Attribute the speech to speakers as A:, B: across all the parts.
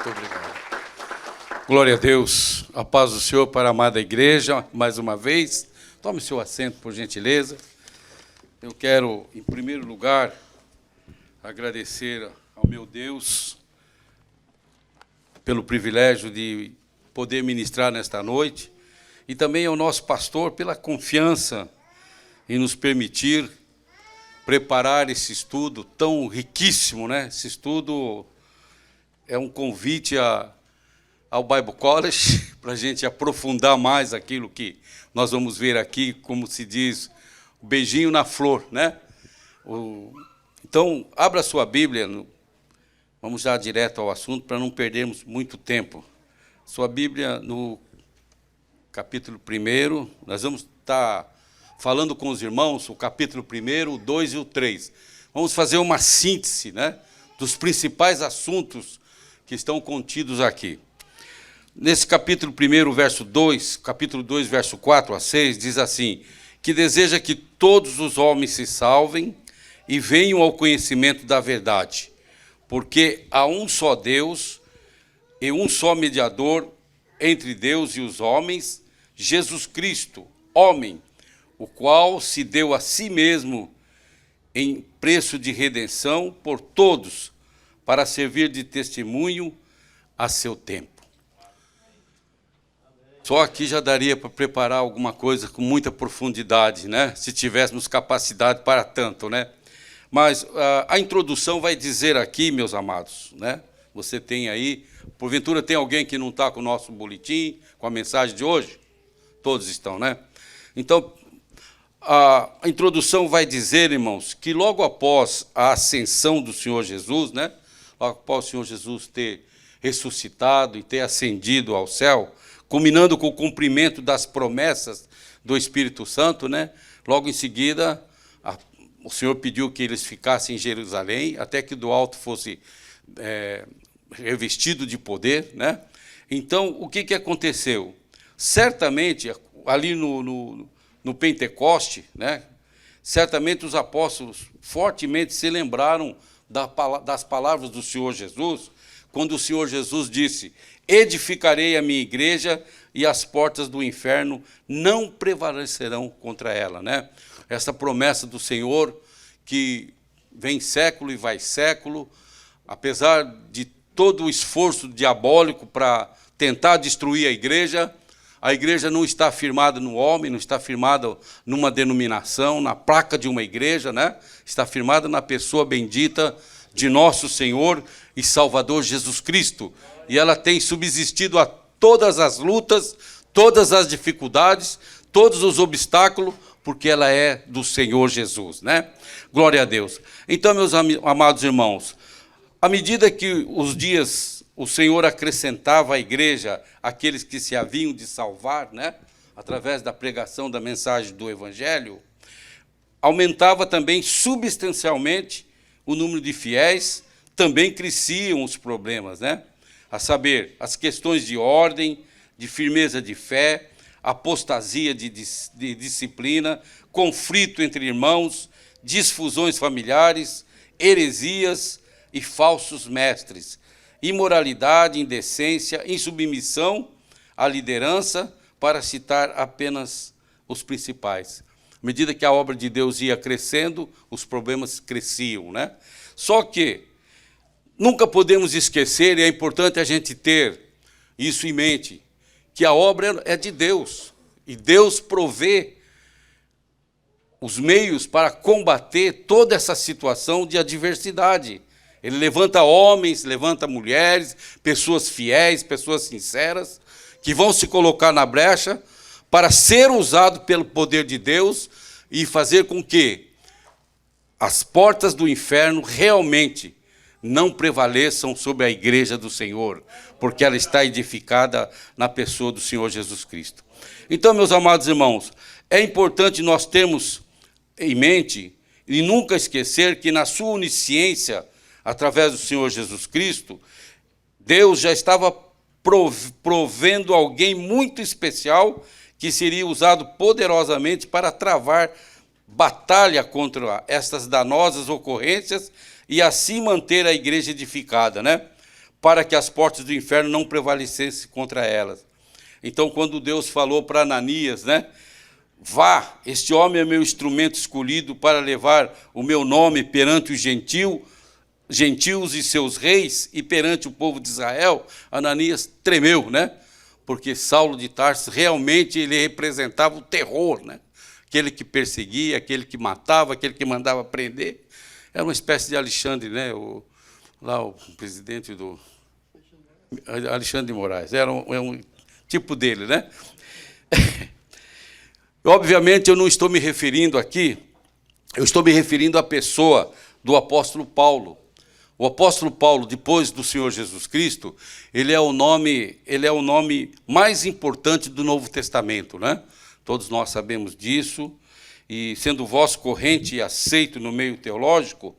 A: Muito obrigado. Glória a Deus. A paz do Senhor para a amada igreja, mais uma vez. Tome seu assento, por gentileza. Eu quero, em primeiro lugar, agradecer ao meu Deus pelo privilégio de poder ministrar nesta noite e também ao nosso pastor pela confiança em nos permitir preparar esse estudo tão riquíssimo, né? Esse estudo é um convite ao Bible College para a gente aprofundar mais aquilo que nós vamos ver aqui, como se diz, o beijinho na flor, né? Então, abra a sua Bíblia, vamos já direto ao assunto para não perdermos muito tempo. Sua Bíblia no capítulo 1, nós vamos estar falando com os irmãos o capítulo 1, o 2 e o 3. Vamos fazer uma síntese, né, dos principais assuntos que estão contidos aqui. Nesse capítulo 1, verso 2, capítulo 2, verso 4 a 6, diz assim, que deseja que todos os homens se salvem e venham ao conhecimento da verdade, porque há um só Deus e um só mediador entre Deus e os homens, Jesus Cristo, homem, o qual se deu a si mesmo em preço de redenção por todos, para servir de testemunho a seu tempo. Só aqui já daria para preparar alguma coisa com muita profundidade, né? Se tivéssemos capacidade para tanto, né? Mas a introdução vai dizer aqui, meus amados, né? Você tem aí, porventura tem alguém que não está com o nosso boletim, com a mensagem de hoje? Todos estão, né? Então, a introdução vai dizer, irmãos, que logo após a ascensão do Senhor Jesus, né? Logo após o Senhor Jesus ter ressuscitado e ter ascendido ao céu, culminando com o cumprimento das promessas do Espírito Santo, né? Logo em seguida, o Senhor pediu que eles ficassem em Jerusalém, até que do alto fosse revestido de poder, né? Então, o que aconteceu? Certamente, ali no Pentecoste, né? Certamente os apóstolos fortemente se lembraram das palavras do Senhor Jesus, quando o Senhor Jesus disse, edificarei a minha igreja e as portas do inferno não prevalecerão contra ela, né? Essa promessa do Senhor que vem século e vai século, apesar de todo o esforço diabólico para tentar destruir a igreja não está firmada no homem, não está firmada numa denominação, na placa de uma igreja, né? Está firmada na pessoa bendita de nosso Senhor e Salvador Jesus Cristo. E ela tem subsistido a todas as lutas, todas as dificuldades, todos os obstáculos, porque ela é do Senhor Jesus, né? Glória a Deus. Então, meus amados irmãos, à medida que os dias o Senhor acrescentava à igreja aqueles que se haviam de salvar, né? Através da pregação da mensagem do Evangelho, aumentava também substancialmente o número de fiéis, também cresciam os problemas, né? A saber, as questões de ordem, de firmeza de fé, apostasia de disciplina, conflito entre irmãos, disfusões familiares, heresias e falsos mestres, imoralidade, indecência, insubmissão à liderança, para citar apenas os principais. À medida que a obra de Deus ia crescendo, os problemas cresciam, né? Só que nunca podemos esquecer, e é importante a gente ter isso em mente, que a obra é de Deus, e Deus provê os meios para combater toda essa situação de adversidade. Ele levanta homens, levanta mulheres, pessoas fiéis, pessoas sinceras, que vão se colocar na brecha para ser usado pelo poder de Deus e fazer com que as portas do inferno realmente não prevaleçam sobre a igreja do Senhor, porque ela está edificada na pessoa do Senhor Jesus Cristo. Então, meus amados irmãos, é importante nós termos em mente e nunca esquecer que na sua onisciência, através do Senhor Jesus Cristo, Deus já estava provendo alguém muito especial que seria usado poderosamente para travar batalha contra estas danosas ocorrências e assim manter a igreja edificada, né? para que as portas do inferno não prevalecessem contra elas. Então, quando Deus falou para Ananias, né? Vá, este homem é meu instrumento escolhido para levar o meu nome perante os gentios e seus reis e perante o povo de Israel. Ananias tremeu, né? Porque Saulo de Tarso realmente ele representava o terror, né? Aquele que perseguia, aquele que matava, aquele que mandava prender. Era uma espécie de Alexandre, né? O presidente do Alexandre de Moraes. Era um tipo dele, né? Obviamente, eu não estou me referindo aqui, eu estou me referindo à pessoa do apóstolo Paulo. O apóstolo Paulo, depois do Senhor Jesus Cristo, ele é o nome mais importante do Novo Testamento, né? Todos nós sabemos disso, e sendo vosso corrente e aceito no meio teológico,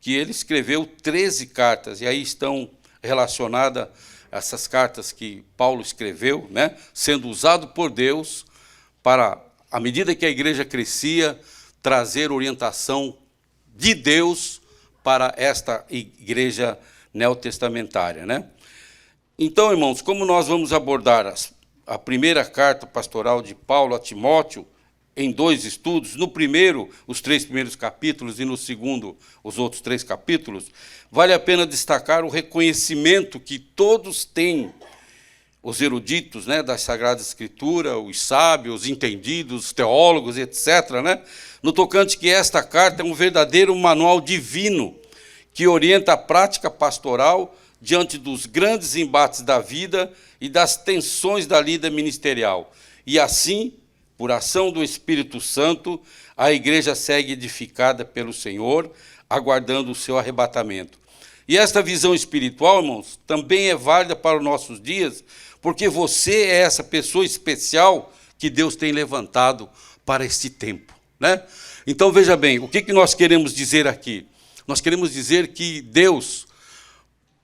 A: que ele escreveu 13 cartas, e aí estão relacionadas essas cartas que Paulo escreveu, né? Sendo usado por Deus para, à medida que a igreja crescia, trazer orientação de Deus para esta igreja neotestamentária, né? Então, irmãos, como nós vamos abordar a primeira carta pastoral de Paulo a Timóteo em 2 estudos, no primeiro, os 3 primeiros capítulos, e no segundo, os outros 3 capítulos, vale a pena destacar o reconhecimento que todos têm, os eruditos, né, da Sagrada Escritura, os sábios, os entendidos, os teólogos, etc., né, no tocante que esta carta é um verdadeiro manual divino que orienta a prática pastoral diante dos grandes embates da vida e das tensões da lida ministerial. E assim, por ação do Espírito Santo, a igreja segue edificada pelo Senhor, aguardando o seu arrebatamento. E esta visão espiritual, irmãos, também é válida para os nossos dias, porque você é essa pessoa especial que Deus tem levantado para este tempo, né? Então, veja bem, o que nós queremos dizer aqui? Nós queremos dizer que Deus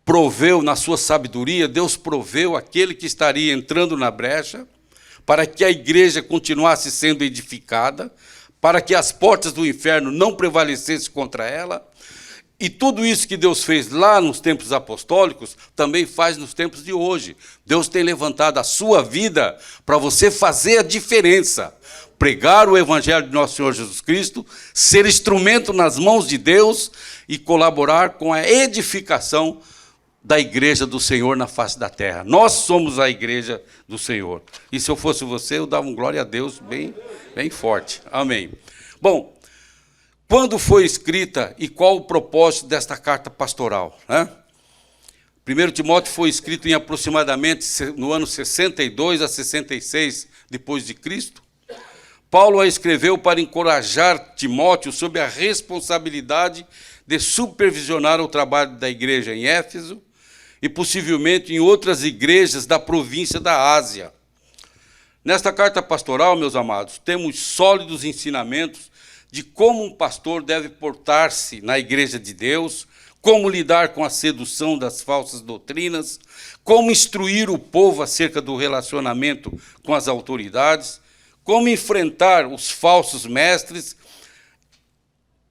A: proveu, na sua sabedoria, Deus proveu aquele que estaria entrando na brecha, para que a igreja continuasse sendo edificada, para que as portas do inferno não prevalecessem contra ela. E tudo isso que Deus fez lá nos tempos apostólicos, também faz nos tempos de hoje. Deus tem levantado a sua vida para você fazer a diferença. Pregar o evangelho de nosso Senhor Jesus Cristo, ser instrumento nas mãos de Deus e colaborar com a edificação da igreja do Senhor na face da terra. Nós somos a igreja do Senhor. E se eu fosse você, eu dava um glória a Deus bem forte. Amém. Bom, quando foi escrita e qual o propósito desta carta pastoral, né? 1 Timóteo foi escrito em aproximadamente no ano 62 a 66 depois de Cristo. Paulo a escreveu para encorajar Timóteo sob a responsabilidade de supervisionar o trabalho da igreja em Éfeso e possivelmente em outras igrejas da província da Ásia. Nesta carta pastoral, meus amados, temos sólidos ensinamentos de como um pastor deve portar-se na igreja de Deus, como lidar com a sedução das falsas doutrinas, como instruir o povo acerca do relacionamento com as autoridades, como enfrentar os falsos mestres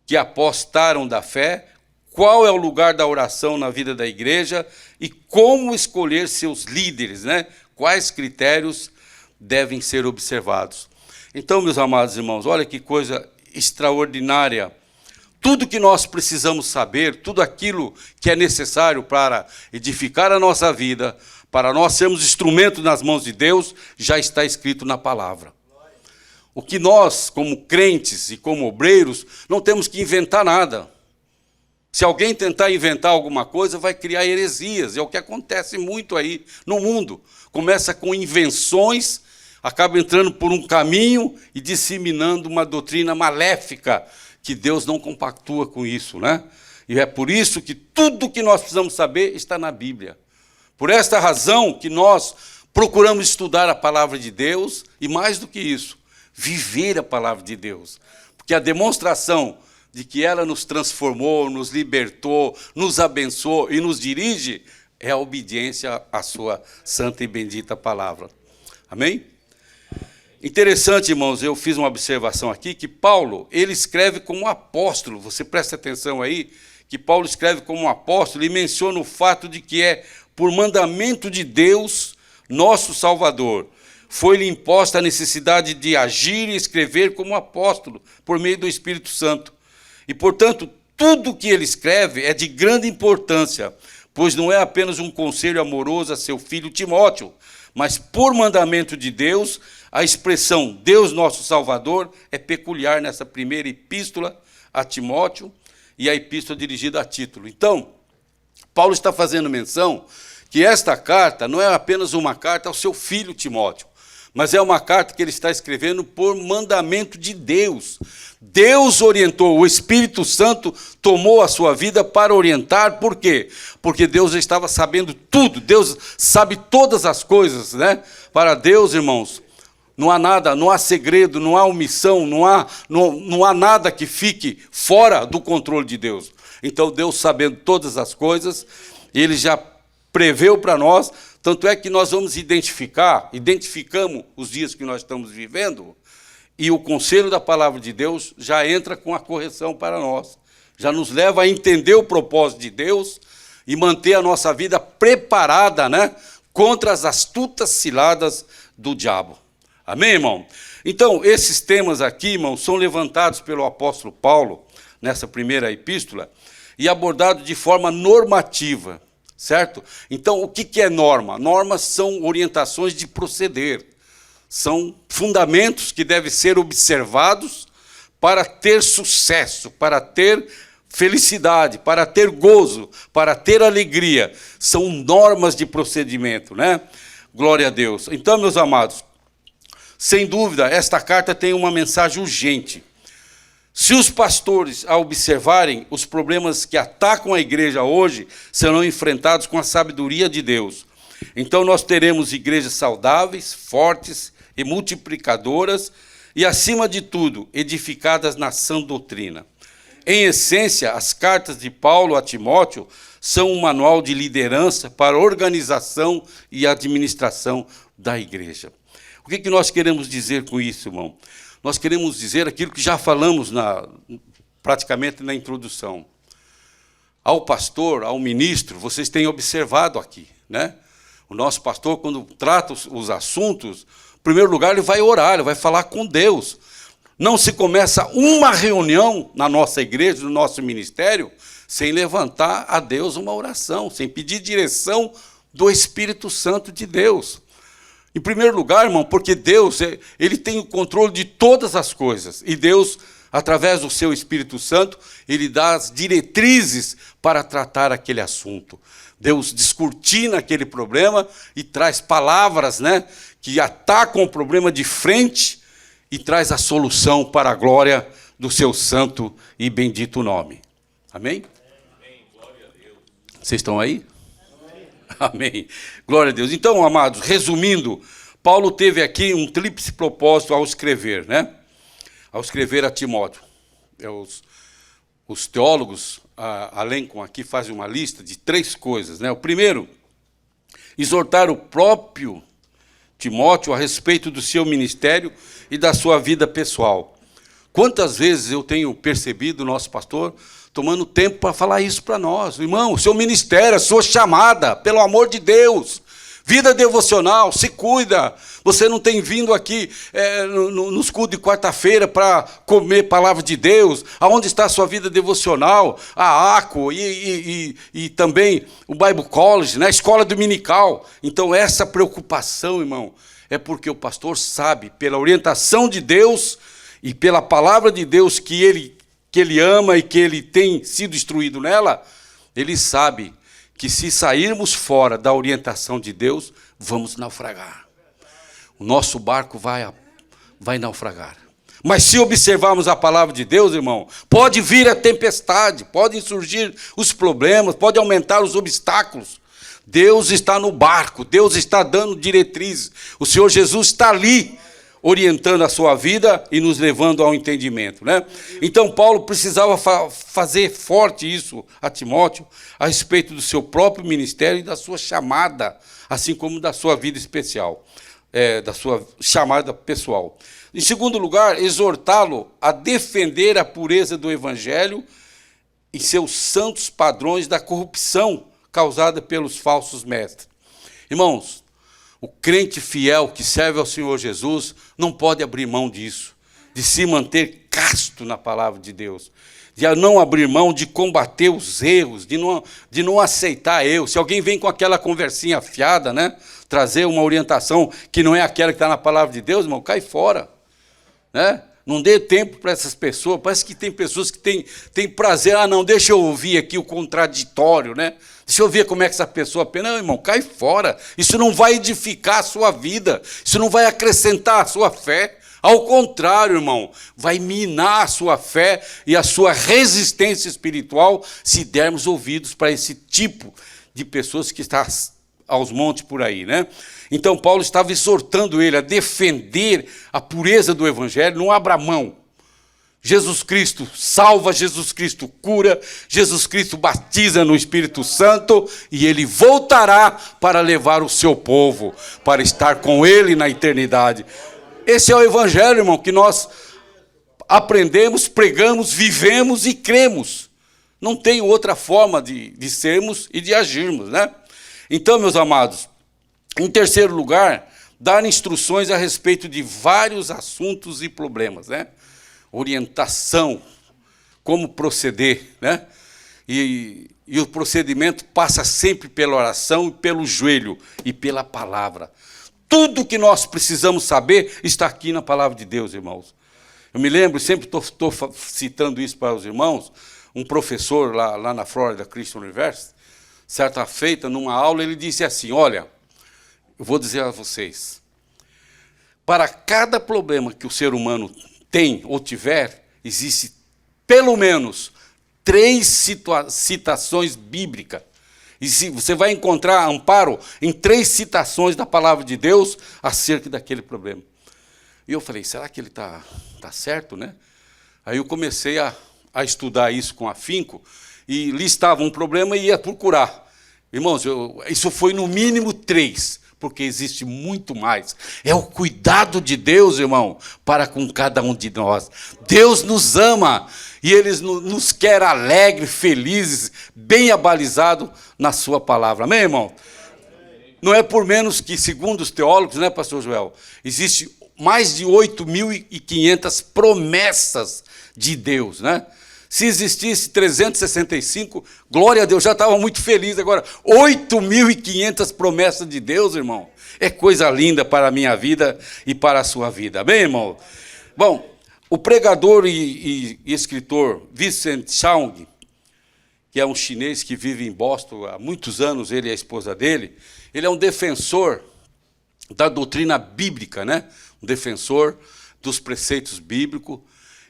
A: que apostaram da fé, qual é o lugar da oração na vida da igreja e como escolher seus líderes, né? Quais critérios devem ser observados. Então, meus amados irmãos, olha que coisa extraordinária. Tudo que nós precisamos saber, tudo aquilo que é necessário para edificar a nossa vida, para nós sermos instrumentos nas mãos de Deus, já está escrito na palavra. O que nós, como crentes e como obreiros, não temos que inventar nada. Se alguém tentar inventar alguma coisa, vai criar heresias. É o que acontece muito aí no mundo. Começa com invenções, acaba entrando por um caminho e disseminando uma doutrina maléfica, que Deus não compactua com isso, né? E é por isso que tudo que nós precisamos saber está na Bíblia. Por esta razão que nós procuramos estudar a palavra de Deus e, mais do que isso, viver a palavra de Deus. Porque a demonstração de que ela nos transformou, nos libertou, nos abençoou e nos dirige é a obediência à sua santa e bendita palavra. Amém? Interessante, irmãos, eu fiz uma observação aqui que Paulo, ele escreve como apóstolo. Você presta atenção aí, que Paulo escreve como apóstolo e menciona o fato de que é por mandamento de Deus, nosso Salvador, foi-lhe imposta a necessidade de agir e escrever como apóstolo, por meio do Espírito Santo. E, portanto, tudo que ele escreve é de grande importância, pois não é apenas um conselho amoroso a seu filho Timóteo, mas, por mandamento de Deus, a expressão Deus nosso Salvador é peculiar nessa primeira epístola a Timóteo e a epístola dirigida a Tito. Então, Paulo está fazendo menção que esta carta não é apenas uma carta ao seu filho Timóteo, mas é uma carta que ele está escrevendo por mandamento de Deus. Deus orientou, o Espírito Santo tomou a sua vida para orientar, por quê? Porque Deus já estava sabendo tudo, Deus sabe todas as coisas, né? Para Deus, irmãos, não há nada, não há segredo, não há omissão, não há nada que fique fora do controle de Deus. Então, Deus sabendo todas as coisas, ele já preveu para nós, tanto é que nós vamos identificamos os dias que nós estamos vivendo, e o conselho da palavra de Deus já entra com a correção para nós, já nos leva a entender o propósito de Deus e manter a nossa vida preparada, né, contra as astutas ciladas do diabo. Amém, irmão? Então, esses temas aqui, irmão, são levantados pelo apóstolo Paulo, nessa primeira epístola, e abordados de forma normativa, certo? Então, o que é norma? Normas são orientações de proceder, são fundamentos que devem ser observados para ter sucesso, para ter felicidade, para ter gozo, para ter alegria. São normas de procedimento, né? Glória a Deus. Então, meus amados, sem dúvida, esta carta tem uma mensagem urgente. Se os pastores, ao observarem os problemas que atacam a igreja hoje, serão enfrentados com a sabedoria de Deus, então nós teremos igrejas saudáveis, fortes e multiplicadoras e, acima de tudo, edificadas na sã doutrina. Em essência, as cartas de Paulo a Timóteo são um manual de liderança para a organização e administração da igreja. O que nós queremos dizer com isso, irmão? Nós queremos dizer aquilo que já falamos praticamente na introdução. Ao pastor, ao ministro, vocês têm observado aqui, né? O nosso pastor, quando trata os assuntos, em primeiro lugar, ele vai orar, ele vai falar com Deus. Não se começa uma reunião na nossa igreja, no nosso ministério, sem levantar a Deus uma oração, sem pedir direção do Espírito Santo de Deus. Em primeiro lugar, irmão, porque Deus, ele tem o controle de todas as coisas. E Deus, através do seu Espírito Santo, ele dá as diretrizes para tratar aquele assunto. Deus descortina aquele problema e traz palavras, né, que atacam o problema de frente e traz a solução para a glória do seu santo e bendito nome. Amém? Amém. Glória a Deus. Vocês estão aí? Amém. Glória a Deus. Então, amados, resumindo, Paulo teve aqui um tríplice propósito ao escrever, né? Ao escrever a Timóteo. Os teólogos alencam aqui, fazem uma lista de 3 coisas, né? O primeiro, exortar o próprio Timóteo a respeito do seu ministério e da sua vida pessoal. Quantas vezes eu tenho percebido o nosso pastor tomando tempo para falar isso para nós. Irmão, o seu ministério, a sua chamada, pelo amor de Deus, vida devocional, se cuida. Você não tem vindo aqui nos cultos de quarta-feira para comer palavra de Deus. Aonde está a sua vida devocional? A ACO e também o Bible College, né? A escola dominical. Então, essa preocupação, irmão, é porque o pastor sabe, pela orientação de Deus e pela palavra de Deus que ele ama e que ele tem sido instruído nela, ele sabe que se sairmos fora da orientação de Deus, vamos naufragar. O nosso barco vai naufragar. Mas se observarmos a palavra de Deus, irmão, pode vir a tempestade, podem surgir os problemas, pode aumentar os obstáculos. Deus está no barco, Deus está dando diretrizes. O Senhor Jesus está ali, orientando a sua vida e nos levando ao entendimento, né? Então, Paulo precisava fazer forte isso a Timóteo, a respeito do seu próprio ministério e da sua chamada, assim como da sua vida especial, da sua chamada pessoal. Em segundo lugar, exortá-lo a defender a pureza do Evangelho e seus santos padrões da corrupção causada pelos falsos mestres. Irmãos, o crente fiel que serve ao Senhor Jesus não pode abrir mão disso, de se manter casto na palavra de Deus, de não abrir mão de combater os erros, de não aceitar erros. Se alguém vem com aquela conversinha afiada, né, trazer uma orientação que não é aquela que está na palavra de Deus, irmão, cai fora, né? Não dê tempo para essas pessoas. Parece que tem pessoas que têm prazer. Ah, não, deixa eu ouvir aqui o contraditório, né? Deixa eu ver como é que essa pessoa pensa. Não, irmão, cai fora. Isso não vai edificar a sua vida. Isso não vai acrescentar a sua fé. Ao contrário, irmão, vai minar a sua fé e a sua resistência espiritual se dermos ouvidos para esse tipo de pessoas que está aos montes por aí, né? Então, Paulo estava exortando ele a defender a pureza do Evangelho, não abra mão. Jesus Cristo salva, Jesus Cristo cura, Jesus Cristo batiza no Espírito Santo e ele voltará para levar o seu povo, para estar com ele na eternidade. Esse é o Evangelho, irmão, que nós aprendemos, pregamos, vivemos e cremos. Não tem outra forma de sermos e de agirmos, né? Então, meus amados, em terceiro lugar, dar instruções a respeito de vários assuntos e problemas, né? Orientação, como proceder, né? E o procedimento passa sempre pela oração e pelo joelho e pela palavra. Tudo que nós precisamos saber está aqui na palavra de Deus, irmãos. Eu me lembro, sempre estou citando isso para os irmãos, um professor lá na Florida Christian University, certa feita, numa aula, ele disse assim, olha, eu vou dizer a vocês, para cada problema que o ser humano tem ou tiver, existe pelo menos 3 citações bíblicas. E você vai encontrar amparo em 3 citações da palavra de Deus acerca daquele problema. E eu falei, será que ele está certo, né? Aí eu comecei a estudar isso com afinco, e listava um problema e ia procurar. Irmãos, isso foi no mínimo 3, porque existe muito mais. É o cuidado de Deus, irmão, para com cada um de nós. Deus nos ama e Ele nos quer alegres, felizes, bem abalizados na sua palavra. Amém, irmão? Não é por menos que, segundo os teólogos, né, pastor Joel, existe mais de 8.500 promessas de Deus, né? Se existisse 365, glória a Deus, já estava muito feliz. Agora, 8.500 promessas de Deus, irmão. É coisa linda para a minha vida e para a sua vida. Amém, irmão? Bom, o pregador e escritor Vincent Chang, que é um chinês que vive em Boston há muitos anos, ele e a esposa dele, ele é um defensor da doutrina bíblica, né? Um defensor dos preceitos bíblicos,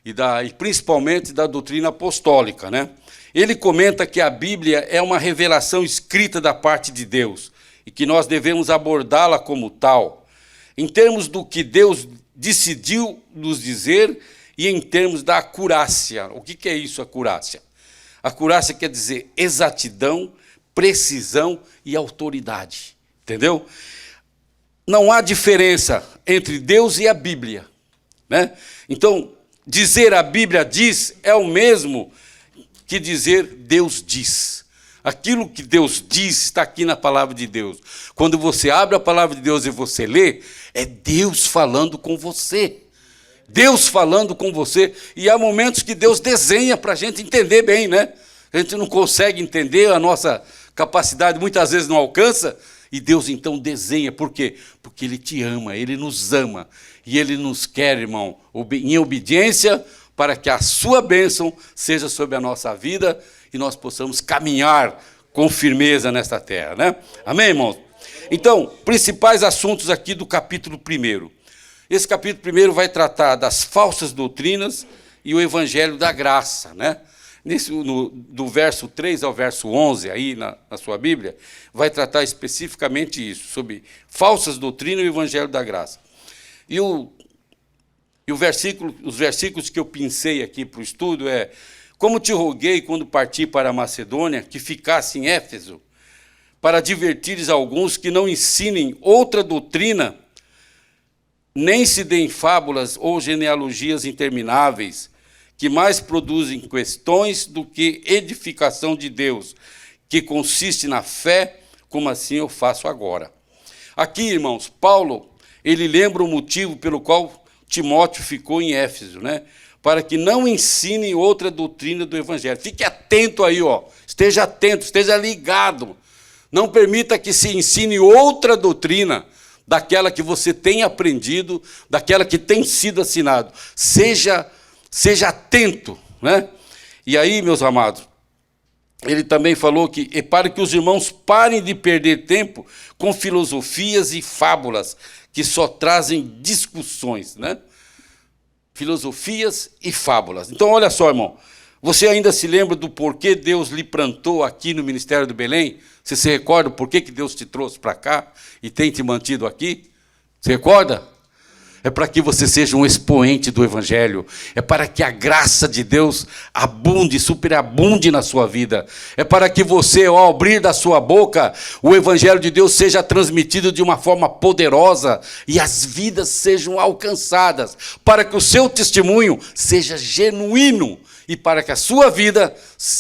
A: e principalmente da doutrina apostólica, né? Ele comenta que a Bíblia é uma revelação escrita da parte de Deus e que nós devemos abordá-la como tal, em termos do que Deus decidiu nos dizer e em termos da acurácia. O que é isso, acurácia? Acurácia quer dizer exatidão, precisão e autoridade, entendeu? Não há diferença entre Deus e a Bíblia, né? Então, dizer a Bíblia diz é o mesmo que dizer Deus diz. Aquilo que Deus diz está aqui na palavra de Deus. Quando você abre a palavra de Deus e você lê, é Deus falando com você. Deus falando com você. E há momentos que Deus desenha para a gente entender bem, né? A gente não consegue entender, a nossa capacidade muitas vezes não alcança, e Deus então desenha. Por quê? Porque Ele te ama, Ele nos ama. E Ele nos quer, irmão, em obediência, para que a sua bênção seja sobre a nossa vida e nós possamos caminhar com firmeza nesta terra, né? Amém, irmãos? Então, principais assuntos aqui do capítulo 1. Esse capítulo 1 vai tratar das falsas doutrinas e o evangelho da graça, né? Do verso 3 ao verso 11, aí na sua Bíblia, vai tratar especificamente isso, sobre falsas doutrinas e o evangelho da graça. E os versículos que eu pensei aqui para o estudo é: como te roguei quando parti para a Macedônia, que ficasse em Éfeso, para advertires alguns que não ensinem outra doutrina, nem se deem fábulas ou genealogias intermináveis, que mais produzem questões do que edificação de Deus, que consiste na fé, como assim eu faço agora. Aqui, irmãos, Paulo, ele lembra o motivo pelo qual Timóteo ficou em Éfeso, né? Para que não ensine outra doutrina do Evangelho. Fique atento aí, ó. Esteja atento, esteja ligado. Não permita que se ensine outra doutrina daquela que você tem aprendido, daquela que tem sido assinado. Seja atento, né? E aí, meus amados, ele também falou que para que os irmãos parem de perder tempo com filosofias e fábulas que só trazem discussões, né? Filosofias e fábulas. Então, olha só, irmão, você ainda se lembra do porquê Deus lhe plantou aqui no Ministério do Belém? Você se recorda por que Deus te trouxe para cá e tem te mantido aqui? Você recorda? É para que você seja um expoente do Evangelho. É para que a graça de Deus abunde, superabunde na sua vida. É para que você, ao abrir da sua boca, o Evangelho de Deus seja transmitido de uma forma poderosa e as vidas sejam alcançadas. Para que o seu testemunho seja genuíno e para que a sua vida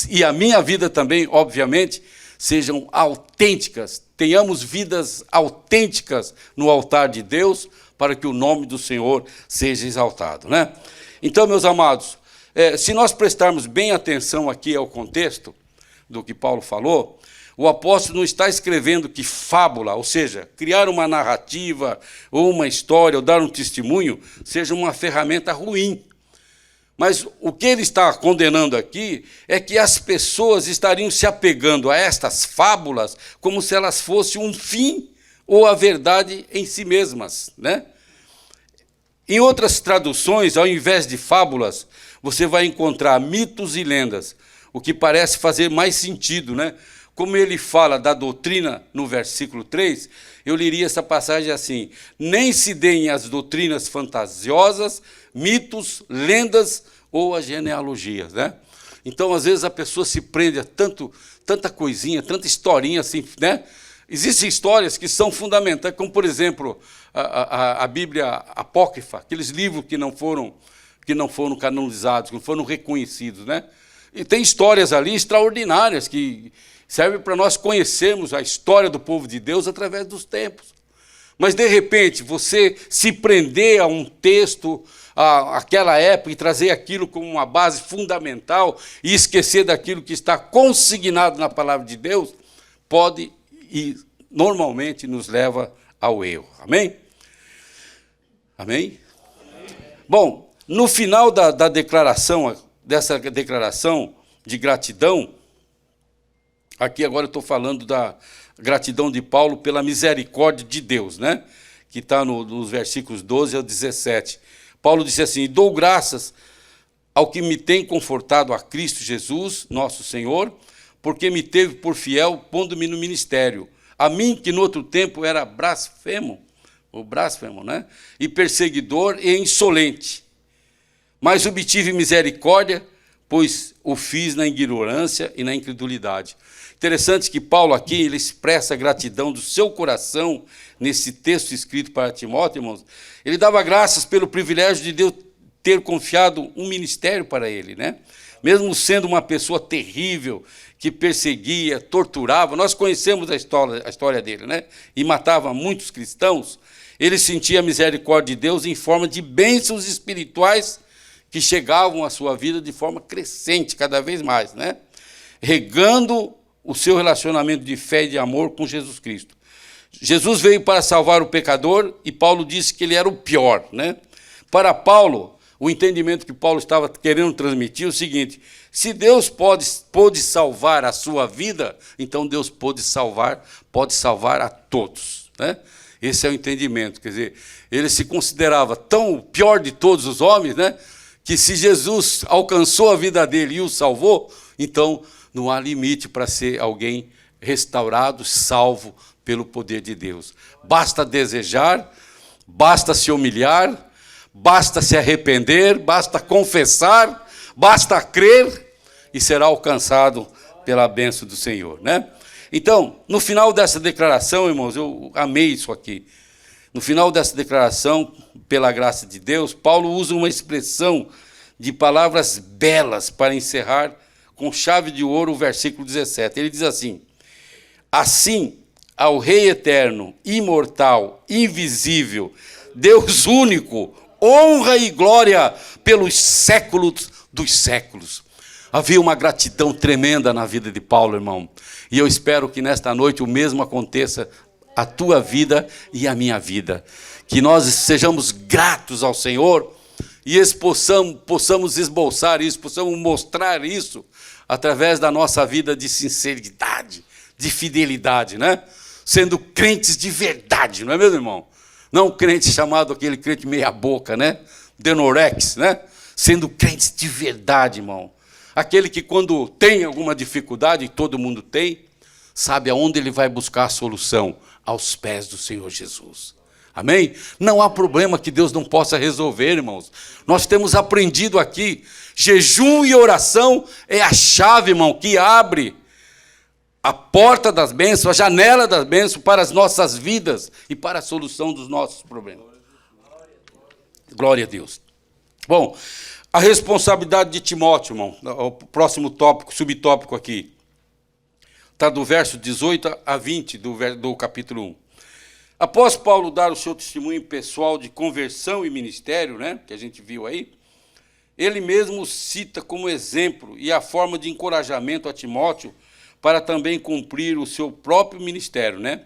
A: e a minha vida também, obviamente, sejam autênticas. Tenhamos vidas autênticas no altar de Deus, para que o nome do Senhor seja exaltado, né? Então, meus amados, se nós prestarmos bem atenção aqui ao contexto do que Paulo falou, o apóstolo não está escrevendo que fábula, ou seja, criar uma narrativa, ou uma história, ou dar um testemunho, seja uma ferramenta ruim. Mas o que ele está condenando aqui é que as pessoas estariam se apegando a estas fábulas como se elas fossem um fim ou a verdade em si mesmas, né? Em outras traduções, ao invés de fábulas, você vai encontrar mitos e lendas, o que parece fazer mais sentido, né? Como ele fala da doutrina no versículo 3, eu leria essa passagem assim: nem se deem as doutrinas fantasiosas, mitos, lendas ou as genealogias, né? Então, às vezes, a pessoa se prende a tanta coisinha, tanta historinha assim, né? Existem histórias que são fundamentais, como, por exemplo, a Bíblia apócrifa, aqueles livros que não foram canonizados, que não foram reconhecidos, né? E tem histórias ali extraordinárias que servem para nós conhecermos a história do povo de Deus através dos tempos. Mas, de repente, você se prender a um texto, àquela época, e trazer aquilo como uma base fundamental e esquecer daquilo que está consignado na palavra de Deus, pode e normalmente nos leva ao erro. Amém? Amém? Bom, no final da declaração, dessa declaração de gratidão, aqui agora eu estou falando da gratidão de Paulo pela misericórdia de Deus, né? Que está nos versículos 12 ao 17. Paulo disse assim: dou graças ao que me tem confortado a Cristo Jesus, nosso Senhor, porque me teve por fiel, pondo-me no ministério. A mim, que no outro tempo era blasfemo, né? E perseguidor e insolente. Mas obtive misericórdia, pois o fiz na ignorância e na incredulidade. Interessante que Paulo aqui ele expressa a gratidão do seu coração nesse texto escrito para Timóteo, irmãos. Ele dava graças pelo privilégio de Deus ter confiado um ministério para ele, né? Mesmo sendo uma pessoa terrível, que perseguia, torturava, nós conhecemos a história dele, né? E matava muitos cristãos, ele sentia a misericórdia de Deus em forma de bênçãos espirituais que chegavam à sua vida de forma crescente, cada vez mais, né? Regando o seu relacionamento de fé e de amor com Jesus Cristo. Jesus veio para salvar o pecador e Paulo disse que ele era o pior, né? Para Paulo, o entendimento que Paulo estava querendo transmitir é o seguinte: se Deus pode salvar a sua vida, então Deus pode salvar a todos, né? Esse é o entendimento, quer dizer, ele se considerava tão o pior de todos os homens, né? Que se Jesus alcançou a vida dele e o salvou, então não há limite para ser alguém restaurado, salvo pelo poder de Deus. Basta desejar, basta se humilhar, basta se arrepender, basta confessar, basta crer e será alcançado pela bênção do Senhor, né? Então, no final dessa declaração, irmãos, eu amei isso aqui. No final dessa declaração, pela graça de Deus, Paulo usa uma expressão de palavras belas para encerrar com chave de ouro o versículo 17. Ele diz assim: assim, ao Rei eterno, imortal, invisível, Deus único, honra e glória pelos séculos dos séculos. Havia uma gratidão tremenda na vida de Paulo, irmão. E eu espero que nesta noite o mesmo aconteça à tua vida e à minha vida. Que nós sejamos gratos ao Senhor e possamos esboçar isso, possamos mostrar isso através da nossa vida de sinceridade, de fidelidade, né? Sendo crentes de verdade, não é mesmo, irmão? Não crente chamado aquele crente meia boca, né? Denorex, né? Sendo crentes de verdade, irmão. Aquele que quando tem alguma dificuldade, e todo mundo tem, sabe aonde ele vai buscar a solução? Aos pés do Senhor Jesus. Amém? Não há problema que Deus não possa resolver, irmãos. Nós temos aprendido aqui, jejum e oração é a chave, irmão, que abre a porta das bênçãos, a janela das bênçãos para as nossas vidas e para a solução dos nossos problemas. Glória a Deus. Bom, a responsabilidade de Timóteo, irmão, o próximo tópico, subtópico aqui, está do verso 18 a 20 do capítulo 1. Após Paulo dar o seu testemunho pessoal de conversão e ministério, né, que a gente viu aí, ele mesmo cita como exemplo e a forma de encorajamento a Timóteo para também cumprir o seu próprio ministério, né?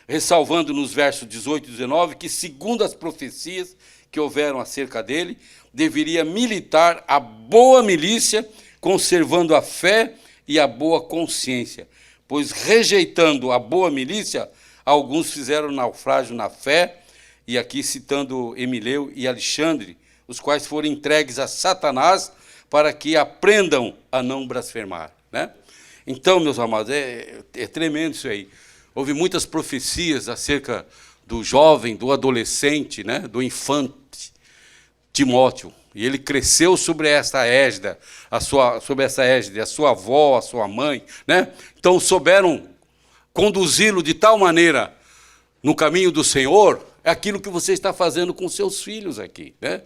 A: Ressalvando nos versos 18 e 19 que, segundo as profecias que houveram acerca dele, deveria militar a boa milícia, conservando a fé e a boa consciência, pois, rejeitando a boa milícia, alguns fizeram naufrágio na fé, e aqui citando Emileu e Alexandre, os quais foram entregues a Satanás para que aprendam a não blasfemar, né? Então, meus amados, é tremendo isso aí. Houve muitas profecias acerca do jovem, do adolescente, né, do infante Timóteo. E ele cresceu sobre essa égide, a sua avó, a sua mãe, né? Então souberam conduzi-lo de tal maneira no caminho do Senhor, é aquilo que você está fazendo com seus filhos aqui, né?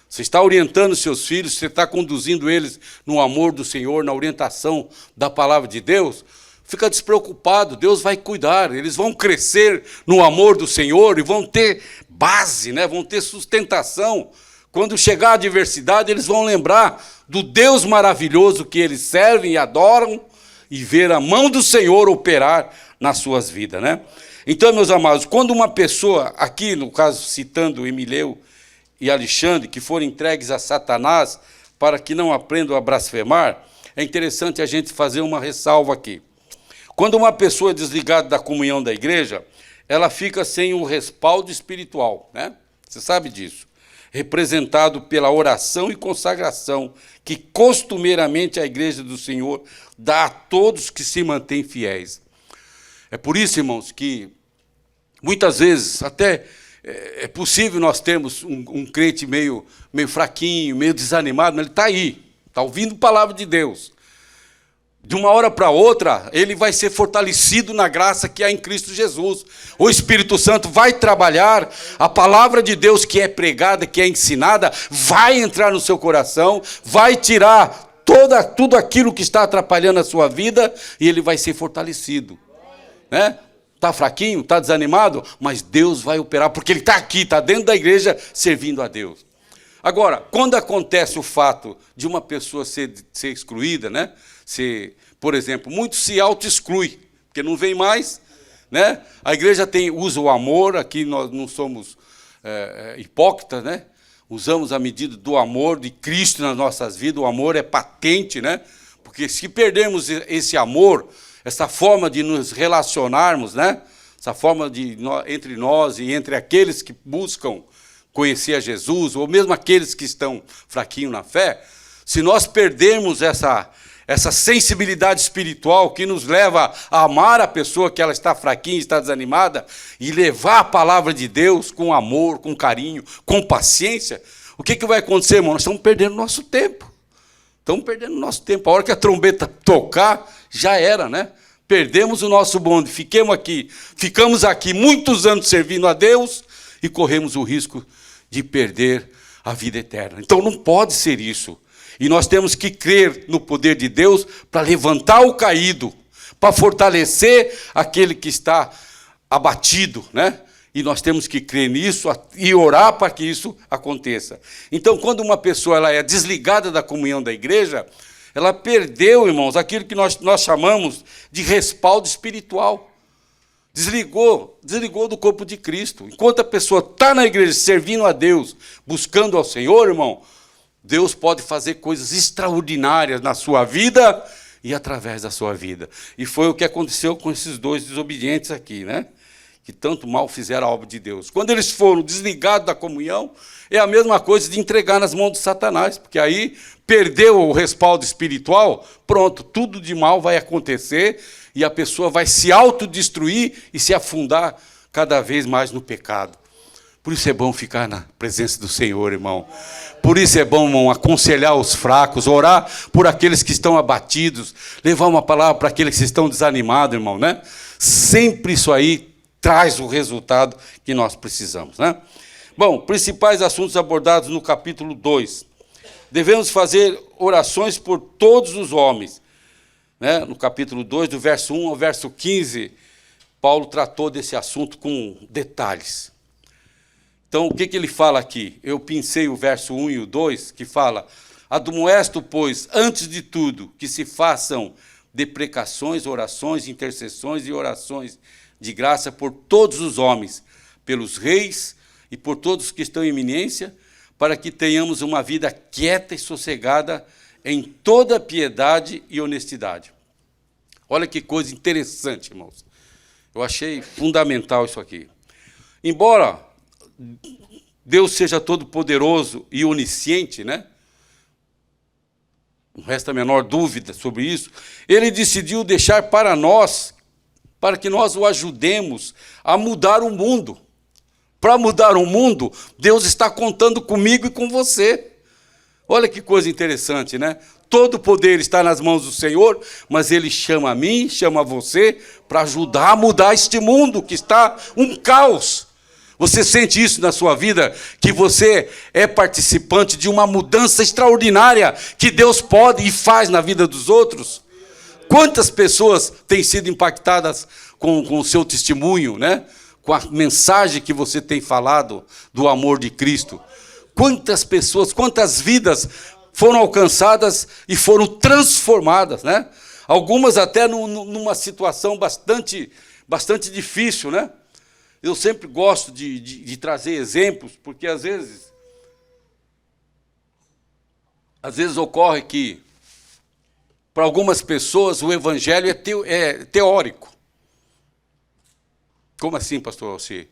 A: Você está orientando seus filhos, você está conduzindo eles no amor do Senhor, na orientação da palavra de Deus. Fica despreocupado, Deus vai cuidar, eles vão crescer no amor do Senhor e vão ter base, né? Vão ter sustentação. Quando chegar a adversidade, eles vão lembrar do Deus maravilhoso que eles servem e adoram e ver a mão do Senhor operar nas suas vidas, né? Então, meus amados, quando uma pessoa, aqui no caso citando Emileu e Alexandre, que foram entregues a Satanás para que não aprendam a blasfemar, é interessante a gente fazer uma ressalva aqui. Quando uma pessoa é desligada da comunhão da igreja, ela fica sem o respaldo espiritual, né? Você sabe disso. Representado pela oração e consagração que costumeiramente a igreja do Senhor dá a todos que se mantêm fiéis. É por isso, irmãos, que muitas vezes até é possível nós termos um crente meio fraquinho, meio desanimado, mas ele está aí, está ouvindo a palavra de Deus. De uma hora para outra, ele vai ser fortalecido na graça que há em Cristo Jesus. O Espírito Santo vai trabalhar, a palavra de Deus que é pregada, que é ensinada, vai entrar no seu coração, vai tirar tudo aquilo que está atrapalhando a sua vida e ele vai ser fortalecido, né? Está fraquinho, está desanimado, mas Deus vai operar, porque ele está aqui, está dentro da igreja, servindo a Deus. Agora, quando acontece o fato de uma pessoa ser excluída, né? Por exemplo, muitos se auto-excluem, porque não vem mais, né? A igreja usa o amor, aqui nós não somos hipócritas, né? Usamos a medida do amor de Cristo nas nossas vidas, o amor é patente, né? Porque se perdermos esse amor, essa forma de nos relacionarmos, né? Essa forma entre nós e entre aqueles que buscam conhecer a Jesus, ou mesmo aqueles que estão fraquinhos na fé, se nós perdermos essa sensibilidade espiritual que nos leva a amar a pessoa que ela está fraquinha, está desanimada, e levar a palavra de Deus com amor, com carinho, com paciência, o que vai acontecer, irmão? Nós estamos perdendo nosso tempo. Estamos perdendo nosso tempo. A hora que a trombeta tocar, já era, né? Perdemos o nosso bonde, ficamos aqui muitos anos servindo a Deus e corremos o risco de perder a vida eterna. Então não pode ser isso. E nós temos que crer no poder de Deus para levantar o caído, para fortalecer aquele que está abatido, né? E nós temos que crer nisso e orar para que isso aconteça. Então, quando uma pessoa ela é desligada da comunhão da igreja, ela perdeu, irmãos, aquilo que nós chamamos de respaldo espiritual. Desligou do corpo de Cristo. Enquanto a pessoa está na igreja servindo a Deus, buscando ao Senhor, irmão, Deus pode fazer coisas extraordinárias na sua vida e através da sua vida. E foi o que aconteceu com esses dois desobedientes aqui, né? Que tanto mal fizeram a obra de Deus. Quando eles foram desligados da comunhão, é a mesma coisa de entregar nas mãos de Satanás, porque aí perdeu o respaldo espiritual, pronto, tudo de mal vai acontecer e a pessoa vai se autodestruir e se afundar cada vez mais no pecado. Por isso é bom ficar na presença do Senhor, irmão. Por isso é bom, irmão, aconselhar os fracos, orar por aqueles que estão abatidos, levar uma palavra para aqueles que estão desanimados, irmão, né? Sempre isso aí traz o resultado que nós precisamos, né? Bom, principais assuntos abordados no capítulo 2. Devemos fazer orações por todos os homens, né? No capítulo 2, do verso 1 ao verso 15, Paulo tratou desse assunto com detalhes. Então, o que ele fala aqui? Eu pincei o verso 1 e o 2, que fala: admoesto, pois, antes de tudo, que se façam deprecações, orações, intercessões e orações de graça por todos os homens, pelos reis e por todos que estão em eminência, para que tenhamos uma vida quieta e sossegada em toda piedade e honestidade. Olha que coisa interessante, irmãos. Eu achei fundamental isso aqui. Embora Deus seja todo-poderoso e onisciente, né? Não resta a menor dúvida sobre isso. Ele decidiu deixar para nós, para que nós o ajudemos a mudar o mundo. Para mudar o mundo, Deus está contando comigo e com você. Olha que coisa interessante, né? Todo o poder está nas mãos do Senhor, mas Ele chama a mim, chama a você, para ajudar a mudar este mundo que está um caos. Você sente isso na sua vida, que você é participante de uma mudança extraordinária que Deus pode e faz na vida dos outros? Quantas pessoas têm sido impactadas com o seu testemunho, né? Com a mensagem que você tem falado do amor de Cristo? Quantas pessoas, quantas vidas foram alcançadas e foram transformadas, né? Algumas até numa situação bastante difícil, né? Eu sempre gosto de trazer exemplos, porque às vezes ocorre que, para algumas pessoas, o evangelho é teórico. Como assim, pastor Alci?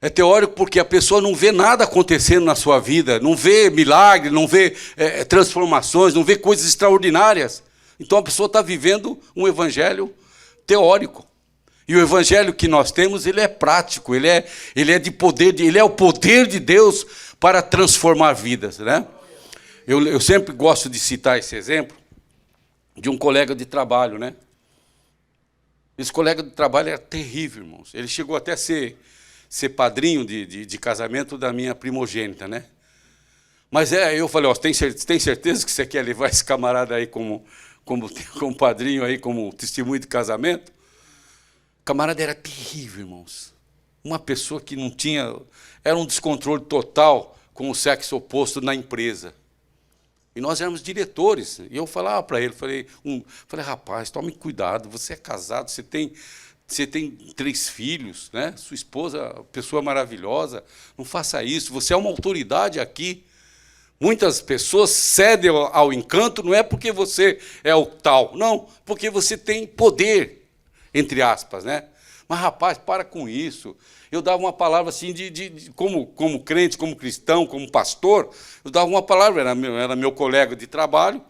A: É teórico porque a pessoa não vê nada acontecendo na sua vida, não vê milagre, não vê transformações, não vê coisas extraordinárias. Então a pessoa está vivendo um evangelho teórico. E o evangelho que nós temos, ele é prático, ele é de poder, ele é o poder de Deus para transformar vidas, né? Eu sempre gosto de citar esse exemplo de um colega de trabalho, né? Esse colega de trabalho era terrível, irmãos. Ele chegou até a ser padrinho de casamento da minha primogênita, né? Mas eu falei, tem certeza que você quer levar esse camarada aí como padrinho, aí, como testemunho de casamento? O camarada era terrível, irmãos. Uma pessoa que não tinha... Era um descontrole total com o sexo oposto na empresa. E nós éramos diretores. E eu falava para ele, falei, rapaz, tome cuidado, você é casado, você tem 3 filhos, né? Sua esposa, pessoa maravilhosa, não faça isso, você é uma autoridade aqui. Muitas pessoas cedem ao encanto, não é porque você é o tal, não, porque você tem poder, entre aspas, né? Mas, rapaz, para com isso. Eu dava uma palavra assim, como crente, como cristão, como pastor, eu dava uma palavra, era meu colega de trabalho,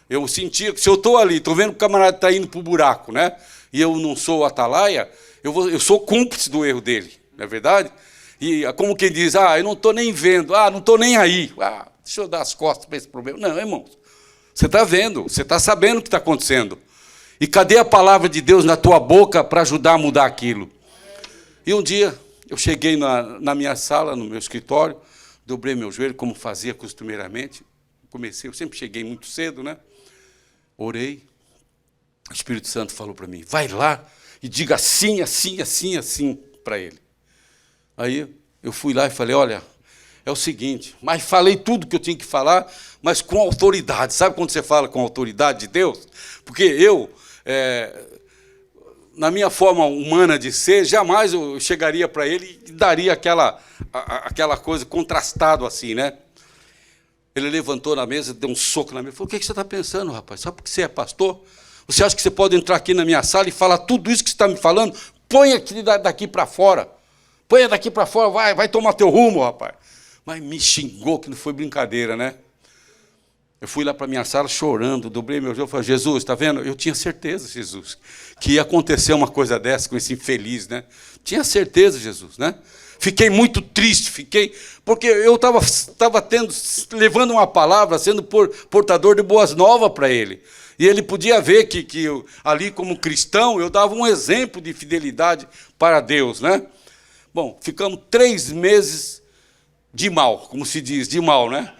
A: eu sentia que se eu estou ali, estou vendo que o camarada está indo para o buraco, né? E eu não sou o atalaia, eu sou cúmplice do erro dele, não é verdade? E como quem diz, eu não estou nem vendo, não estou nem aí, deixa eu dar as costas para esse problema. Não, irmãos, você está vendo, você está sabendo o que está acontecendo. E cadê a palavra de Deus na tua boca para ajudar a mudar aquilo? E um dia, eu cheguei na minha sala, no meu escritório, dobrei meu joelho, como fazia costumeiramente, eu sempre cheguei muito cedo, né? Orei, o Espírito Santo falou para mim, vai lá e diga assim, assim, assim, assim para ele. Aí eu fui lá e falei, olha, é o seguinte, mas falei tudo que eu tinha que falar, mas com autoridade. Sabe quando você fala com autoridade de Deus? Porque eu, na minha forma humana de ser, jamais eu chegaria para ele e daria aquela coisa contrastado assim, né? Ele levantou na mesa, deu um soco na mesa, falou, o que você está pensando, rapaz? Só porque você é pastor? Você acha que você pode entrar aqui na minha sala e falar tudo isso que você está me falando? Põe aqui daqui para fora. Põe daqui para fora, vai tomar teu rumo, rapaz. Mas me xingou, que não foi brincadeira, né? Eu fui lá para a minha sala chorando, dobrei meu joelho e falei, Jesus, está vendo? Eu tinha certeza, Jesus, que ia acontecer uma coisa dessa com esse infeliz, né? Tinha certeza, Jesus, né? Fiquei muito triste, porque eu estava levando uma palavra, sendo portador de boas novas para ele. E ele podia ver que eu, ali como cristão, eu dava um exemplo de fidelidade para Deus, né? Bom, ficamos 3 meses de mal, como se diz, de mal, né?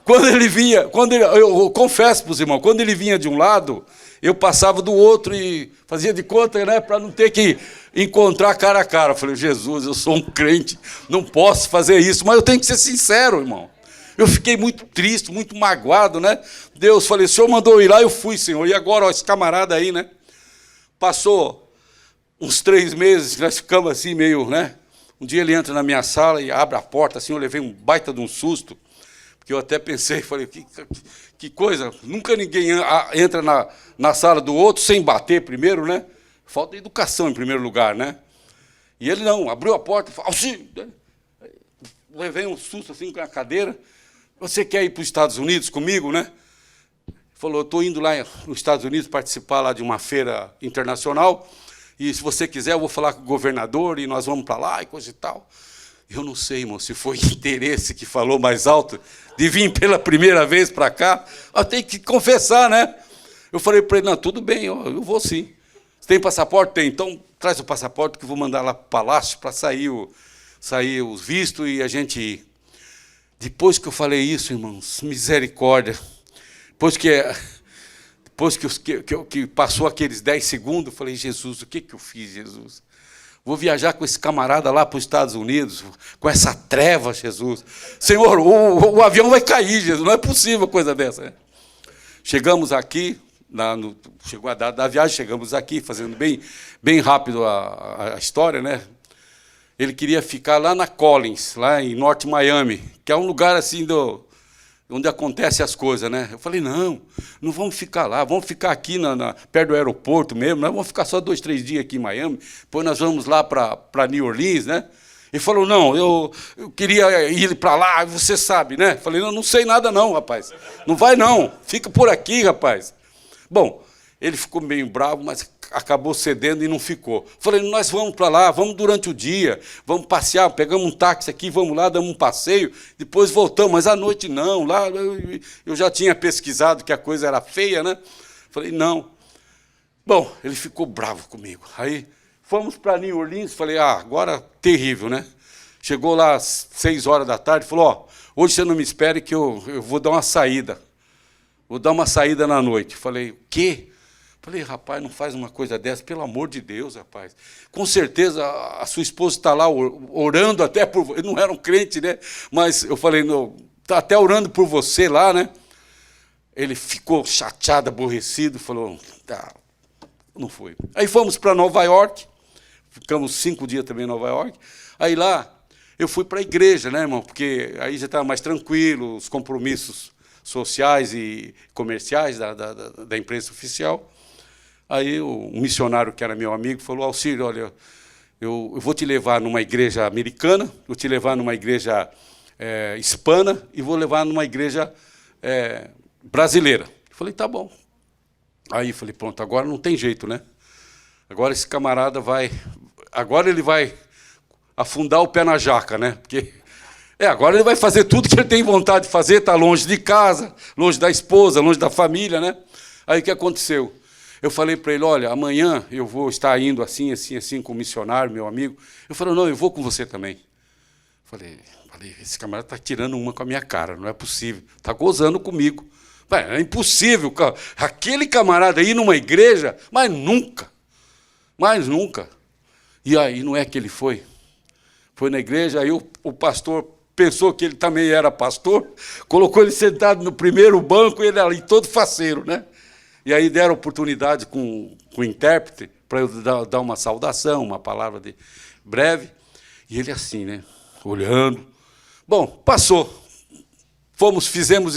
A: Quando ele vinha, eu confesso para os irmãos, quando ele vinha de um lado, eu passava do outro e fazia de conta, né, para não ter que encontrar cara a cara. Eu falei, Jesus, eu sou um crente, não posso fazer isso, mas eu tenho que ser sincero, irmão. Eu fiquei muito triste, muito magoado, né? Deus, falei, o Senhor mandou eu ir lá, eu fui, Senhor. E agora, ó, esse camarada aí, né? Passou uns 3 meses, nós ficamos assim meio, né? Um dia ele entra na minha sala e abre a porta, assim, eu levei um baita de um susto, porque eu até pensei, falei, que coisa, nunca ninguém entra na sala do outro sem bater primeiro, né? Falta educação em primeiro lugar, né? E ele não, abriu a porta e falou, auxílio. Levei um susto assim com a cadeira, você quer ir para os Estados Unidos comigo, né? Falou, eu estou indo lá nos Estados Unidos participar lá de uma feira internacional, e se você quiser eu vou falar com o governador e nós vamos para lá e coisa e tal. Eu não sei, irmão, se foi interesse que falou mais alto de vir pela primeira vez para cá. Eu tenho que confessar, né? Eu falei para ele, não, tudo bem, eu vou sim. Você tem passaporte? Tem, então traz o passaporte que eu vou mandar lá para o palácio para sair os vistos e a gente ir. Depois que eu falei isso, irmãos, misericórdia, depois que passou aqueles 10 segundos, eu falei, Jesus, o que eu fiz, Jesus? Vou viajar com esse camarada lá para os Estados Unidos, com essa treva, Jesus. Senhor, o avião vai cair, Jesus, não é possível uma coisa dessa. Né? Chegamos aqui, chegou a data da viagem, chegamos aqui, fazendo bem rápido a história, né? Ele queria ficar lá na Collins, lá em Norte Miami, que é um lugar assim onde acontecem as coisas, né? Eu falei, não vamos ficar lá, vamos ficar aqui perto do aeroporto mesmo, nós vamos ficar só 2, 3 dias aqui em Miami, depois nós vamos lá para New Orleans, né? Ele falou, não, eu queria ir para lá, você sabe, né? Eu falei, não sei nada não, rapaz, não vai não, fica por aqui, rapaz. Bom, ele ficou meio bravo, mas acabou cedendo e não ficou. Falei, nós vamos para lá, vamos durante o dia, vamos passear, pegamos um táxi aqui, vamos lá, damos um passeio, depois voltamos, mas à noite não, lá eu já tinha pesquisado que a coisa era feia, né? Falei, não. Bom, ele ficou bravo comigo. Aí fomos para New Orleans, falei, agora terrível, né? Chegou lá às 6 horas da tarde, falou, hoje você não me espere que eu vou dar uma saída. Vou dar uma saída na noite. Falei, o quê? Falei, rapaz, não faz uma coisa dessa, pelo amor de Deus, rapaz. Com certeza a sua esposa está lá orando até por você. Não era um crente, né? Mas eu falei, está até orando por você lá, né? Ele ficou chateado, aborrecido, falou, tá, não foi. Aí fomos para Nova York, ficamos 5 dias também em Nova York. Aí lá eu fui para a igreja, né, irmão? Porque aí já estava mais tranquilo, os compromissos sociais e comerciais da imprensa oficial. Aí um missionário que era meu amigo falou, Auxílio, olha, eu vou te levar numa igreja americana, vou te levar numa igreja hispana e vou levar numa igreja brasileira. Eu falei, tá bom. Aí falei, pronto, agora não tem jeito, né? Agora esse camarada agora ele vai afundar o pé na jaca, né? Porque agora ele vai fazer tudo que ele tem vontade de fazer, está longe de casa, longe da esposa, longe da família, né? Aí o que aconteceu? Eu falei para ele, olha, amanhã eu vou estar indo assim, assim, assim, com o missionário, meu amigo. Eu falei, não, eu vou com você também. Falei, Falei, esse camarada está tirando uma com a minha cara, não é possível. Está gozando comigo. É impossível. Aquele camarada ir numa igreja, mas nunca. E aí, não é que ele foi? Foi na igreja, aí o pastor pensou que ele também era pastor, colocou ele sentado no primeiro banco, ele ali todo faceiro, né? E aí deram oportunidade com o intérprete para eu dar uma saudação, uma palavra de breve. E ele assim, né? Olhando. Bom, passou. Fizemos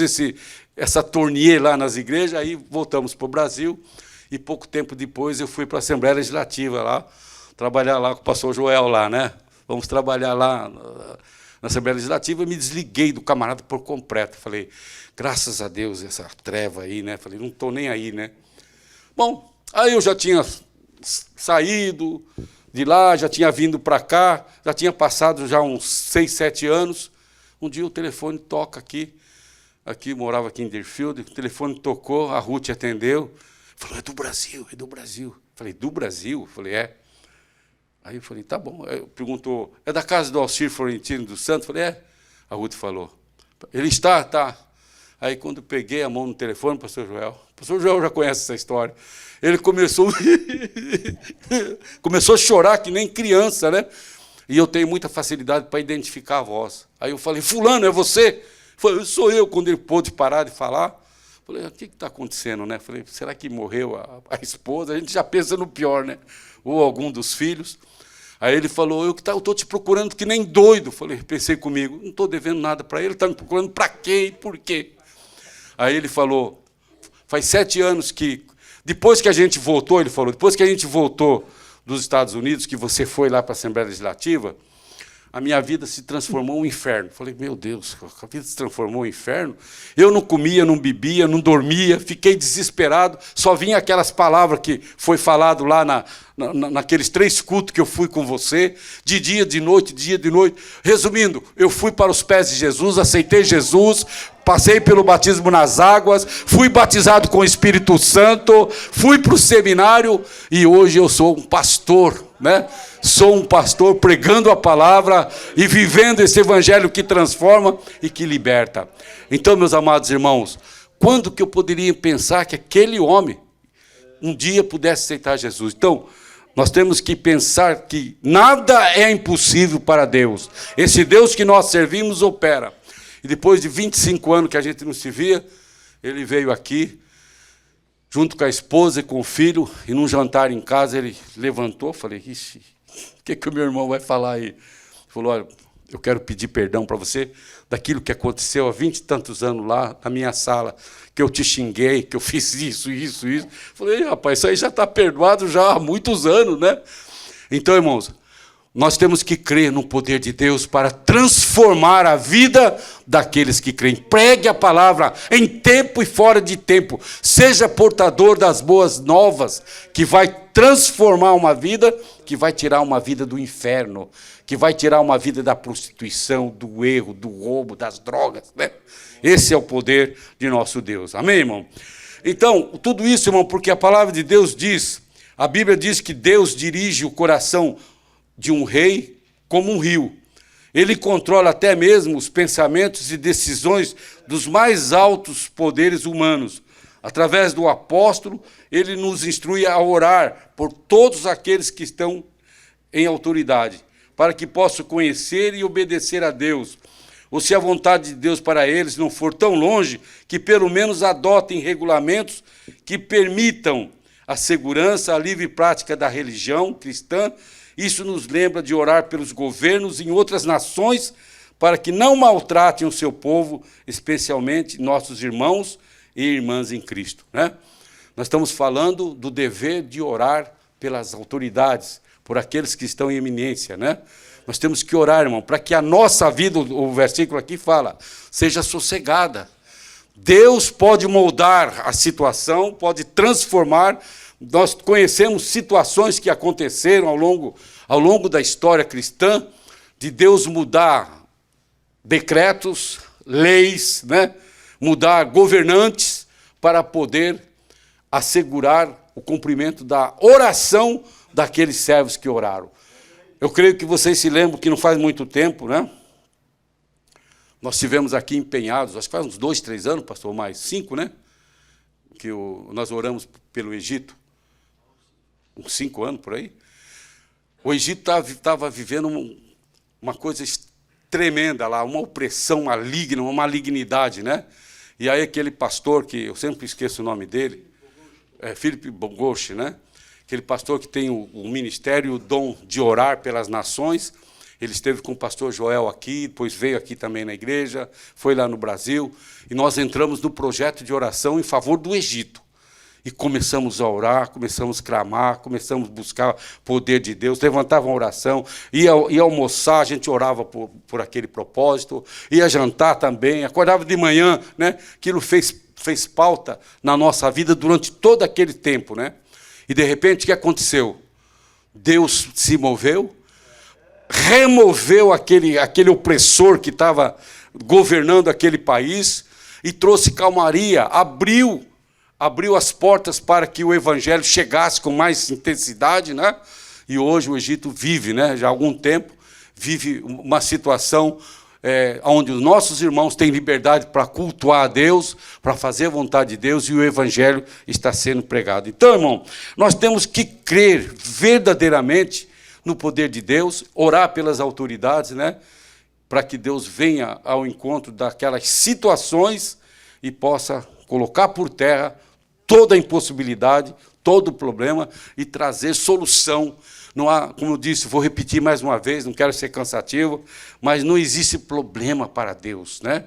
A: essa turnê lá nas igrejas, aí voltamos para o Brasil, e pouco tempo depois eu fui para a Assembleia Legislativa lá, trabalhar lá com o pastor Joel lá, né? Vamos trabalhar lá na Assembleia Legislativa, e me desliguei do camarada por completo. Falei, graças a Deus, essa treva aí, né? Falei, não estou nem aí, né? Bom, aí eu já tinha saído de lá, já tinha vindo para cá, já tinha passado já uns 6, 7 anos. Um dia o telefone toca aqui, morava aqui em Deerfield, o telefone tocou, a Ruth atendeu, falou, é do Brasil, é do Brasil. Falei, do Brasil? Falei, é. Aí eu falei, tá bom. Aí perguntou, é da casa do Alcir Florentino dos Santos? Falei, é. A Ruth falou, ele está. Aí, quando eu peguei a mão no telefone, pastor Joel já conhece essa história, ele começou a chorar que nem criança, né? E eu tenho muita facilidade para identificar a voz. Aí eu falei, fulano, é você? Falei, sou eu. Quando ele pôde parar de falar, falei, o que está acontecendo, né? Falei, será que morreu a esposa? A gente já pensa no pior, né? Ou algum dos filhos. Aí ele falou, eu estou te procurando que nem doido. Falei, pensei comigo, não estou devendo nada para ele, está me procurando para quê e por quê? Aí ele falou, faz 7 anos que, depois que a gente voltou, ele falou, depois que a gente voltou dos Estados Unidos, que você foi lá para a Assembleia Legislativa, a minha vida se transformou um inferno. Falei, meu Deus, a vida se transformou um inferno? Eu não comia, não bebia, não dormia, fiquei desesperado, só vinha aquelas palavras que foi falado lá naqueles 3 cultos que eu fui com você, de dia, de noite, dia, de noite. Resumindo, eu fui para os pés de Jesus, aceitei Jesus, passei pelo batismo nas águas, fui batizado com o Espírito Santo, fui para o seminário e hoje eu sou um pastor, né? Sou um pastor pregando a palavra e vivendo esse evangelho que transforma e que liberta. Então, meus amados irmãos, quando que eu poderia pensar que aquele homem um dia pudesse aceitar Jesus? Então, nós temos que pensar que nada é impossível para Deus. Esse Deus que nós servimos opera. E depois de 25 anos que a gente não se via, ele veio aqui, junto com a esposa e com o filho, e num jantar em casa ele levantou, falei, ixi, o que o meu irmão vai falar aí? Ele falou, olha, eu quero pedir perdão para você daquilo que aconteceu há 20 e tantos anos lá na minha sala, que eu te xinguei, que eu fiz isso. Falei, rapaz, isso aí já está perdoado já há muitos anos, né? Então, irmãos, nós temos que crer no poder de Deus para transformar a vida daqueles que creem. Pregue a palavra em tempo e fora de tempo. Seja portador das boas novas, que vai transformar uma vida, que vai tirar uma vida do inferno, que vai tirar uma vida da prostituição, do erro, do roubo, das drogas, né? Esse é o poder de nosso Deus. Amém, irmão? Então, tudo isso, irmão, porque a palavra de Deus diz, a Bíblia diz que Deus dirige o coração de um rei como um rio. Ele controla até mesmo os pensamentos e decisões dos mais altos poderes humanos. Através do apóstolo, ele nos instrui a orar por todos aqueles que estão em autoridade, para que possam conhecer e obedecer a Deus. Ou se a vontade de Deus para eles não for tão longe, que pelo menos adotem regulamentos que permitam a segurança, a livre prática da religião cristã. Isso nos lembra de orar pelos governos em outras nações para que não maltratem o seu povo, especialmente nossos irmãos e irmãs em Cristo, né? Nós estamos falando do dever de orar pelas autoridades, por aqueles que estão em eminência, né? Nós temos que orar, irmão, para que a nossa vida, o versículo aqui fala, seja sossegada. Deus pode moldar a situação, pode transformar. Nós conhecemos situações que aconteceram ao longo da história cristã, de Deus mudar decretos, leis, né? Mudar governantes para poder assegurar o cumprimento da oração daqueles servos que oraram. Eu creio que vocês se lembram que não faz muito tempo, né? Nós tivemos aqui empenhados, acho que faz uns 2, 3 anos, pastor, mais 5, né? Que nós oramos pelo Egito. Uns 5 anos, por aí. O Egito estava vivendo uma coisa tremenda lá, uma opressão maligna, uma malignidade, né? E aí aquele pastor, que eu sempre esqueço o nome dele, Philip Bogoshi, né? Aquele pastor que tem o ministério, o dom de orar pelas nações. Ele esteve com o pastor Joel aqui, depois veio aqui também na igreja, foi lá no Brasil, e nós entramos no projeto de oração em favor do Egito. E começamos a orar, começamos a clamar, começamos a buscar poder de Deus, levantava uma oração, ia almoçar, a gente orava por aquele propósito, ia jantar também, acordava de manhã, né? Aquilo fez pauta na nossa vida durante todo aquele tempo, né? E, de repente, o que aconteceu? Deus se moveu, removeu aquele opressor que estava governando aquele país e trouxe calmaria, abriu as portas para que o evangelho chegasse com mais intensidade, né? E hoje o Egito vive, né, já há algum tempo, vive uma situação onde os nossos irmãos têm liberdade para cultuar a Deus, para fazer a vontade de Deus, e o evangelho está sendo pregado. Então, irmão, nós temos que crer verdadeiramente no poder de Deus, orar pelas autoridades, né, para que Deus venha ao encontro daquelas situações e possa colocar por terra toda a impossibilidade, todo o problema e trazer solução. Não há, como eu disse, vou repetir mais uma vez, não quero ser cansativo, mas não existe problema para Deus, né?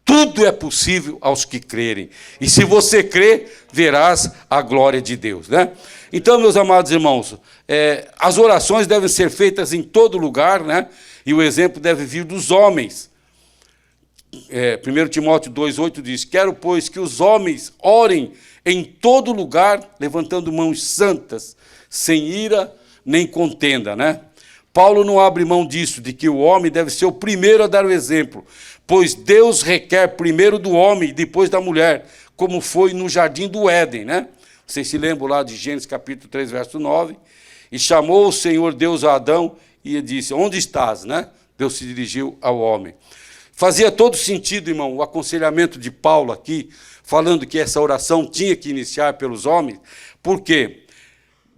A: Tudo é possível aos que crerem. E se você crer, verás a glória de Deus, né? Então, meus amados irmãos, as orações devem ser feitas em todo lugar, né? E o exemplo deve vir dos homens. 1 Timóteo 2,8 diz: quero, pois, que os homens orem em todo lugar, levantando mãos santas, sem ira nem contenda, né? Paulo não abre mão disso, de que o homem deve ser o primeiro a dar o exemplo, pois Deus requer primeiro do homem e depois da mulher, como foi no jardim do Éden, né? Vocês se lembram lá de Gênesis capítulo 3, verso 9? E chamou o Senhor Deus a Adão e disse: onde estás, né? Deus se dirigiu ao homem. Fazia todo sentido, irmão, o aconselhamento de Paulo aqui, falando que essa oração tinha que iniciar pelos homens. Por quê?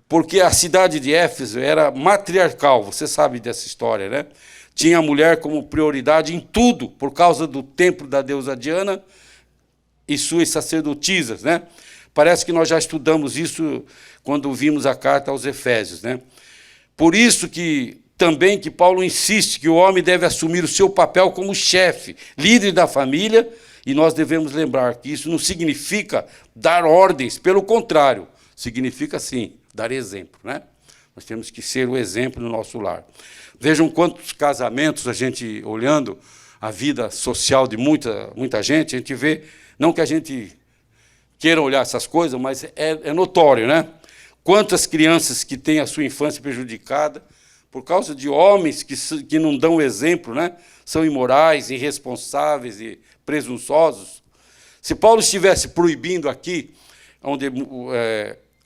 A: Porque a cidade de Éfeso era matriarcal, você sabe dessa história, né? Tinha a mulher como prioridade em tudo, por causa do templo da deusa Diana e suas sacerdotisas, né? Parece que nós já estudamos isso quando vimos a carta aos Efésios, né? Por isso que também que Paulo insiste que o homem deve assumir o seu papel como chefe, líder da família, e nós devemos lembrar que isso não significa dar ordens, pelo contrário, significa, sim, dar exemplo, né? Nós temos que ser o exemplo no nosso lar. Vejam quantos casamentos a gente, olhando a vida social de muita gente, a gente vê, não que a gente queira olhar essas coisas, mas é notório, né? Quantas crianças que têm a sua infância prejudicada por causa de homens que não dão exemplo, né? São imorais, irresponsáveis e presunçosos. Se Paulo estivesse proibindo aqui, onde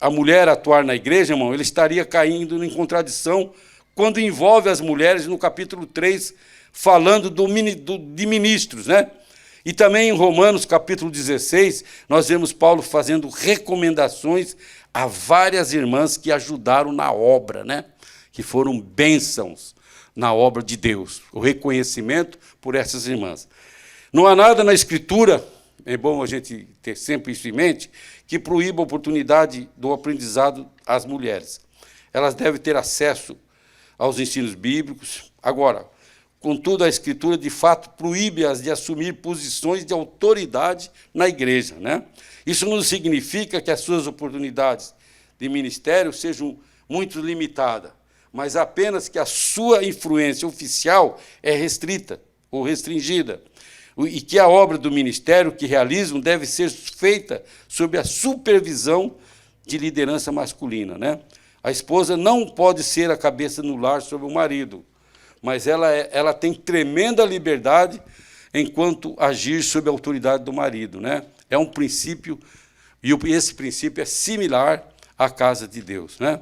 A: a mulher atuar na igreja, irmão, ele estaria caindo em contradição quando envolve as mulheres no capítulo 3, falando de ministros, né? E também em Romanos, capítulo 16, nós vemos Paulo fazendo recomendações a várias irmãs que ajudaram na obra, né? Que foram bênçãos na obra de Deus, o reconhecimento por essas irmãs. Não há nada na Escritura, é bom a gente ter sempre isso em mente, que proíba a oportunidade do aprendizado às mulheres. Elas devem ter acesso aos ensinos bíblicos. Agora, contudo, a Escritura, de fato, proíbe-as de assumir posições de autoridade na igreja, né? Isso não significa que as suas oportunidades de ministério sejam muito limitadas, mas apenas que a sua influência oficial é restrita ou restringida, e que a obra do ministério que realizam deve ser feita sob a supervisão de liderança masculina, né? A esposa não pode ser a cabeça no lar sobre o marido, mas ela tem tremenda liberdade enquanto agir sob a autoridade do marido, né? É um princípio, e esse princípio é similar à casa de Deus, né?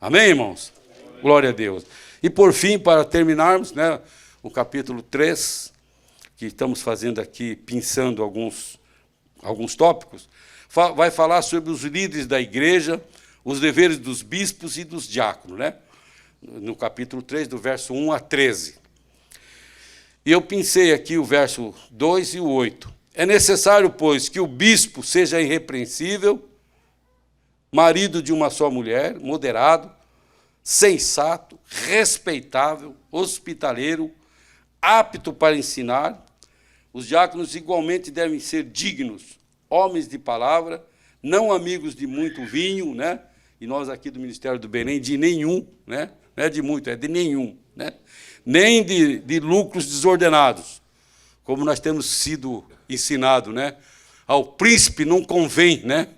A: Amém, irmãos? Glória a Deus. E, por fim, para terminarmos, né, o capítulo 3, que estamos fazendo aqui, pensando alguns tópicos, vai falar sobre os líderes da igreja, os deveres dos bispos e dos diáconos, né? No capítulo 3, do verso 1 a 13. E eu pensei aqui o verso 2 e o 8. É necessário, pois, que o bispo seja irrepreensível, marido de uma só mulher, moderado, sensato, respeitável, hospitaleiro, apto para ensinar. Os diáconos igualmente devem ser dignos, homens de palavra, não amigos de muito vinho, né? E nós aqui do Ministério do Belém, de nenhum, né? Não é de muito, é de nenhum, né? Nem de lucros desordenados, como nós temos sido ensinados, né? Ao príncipe não convém, né?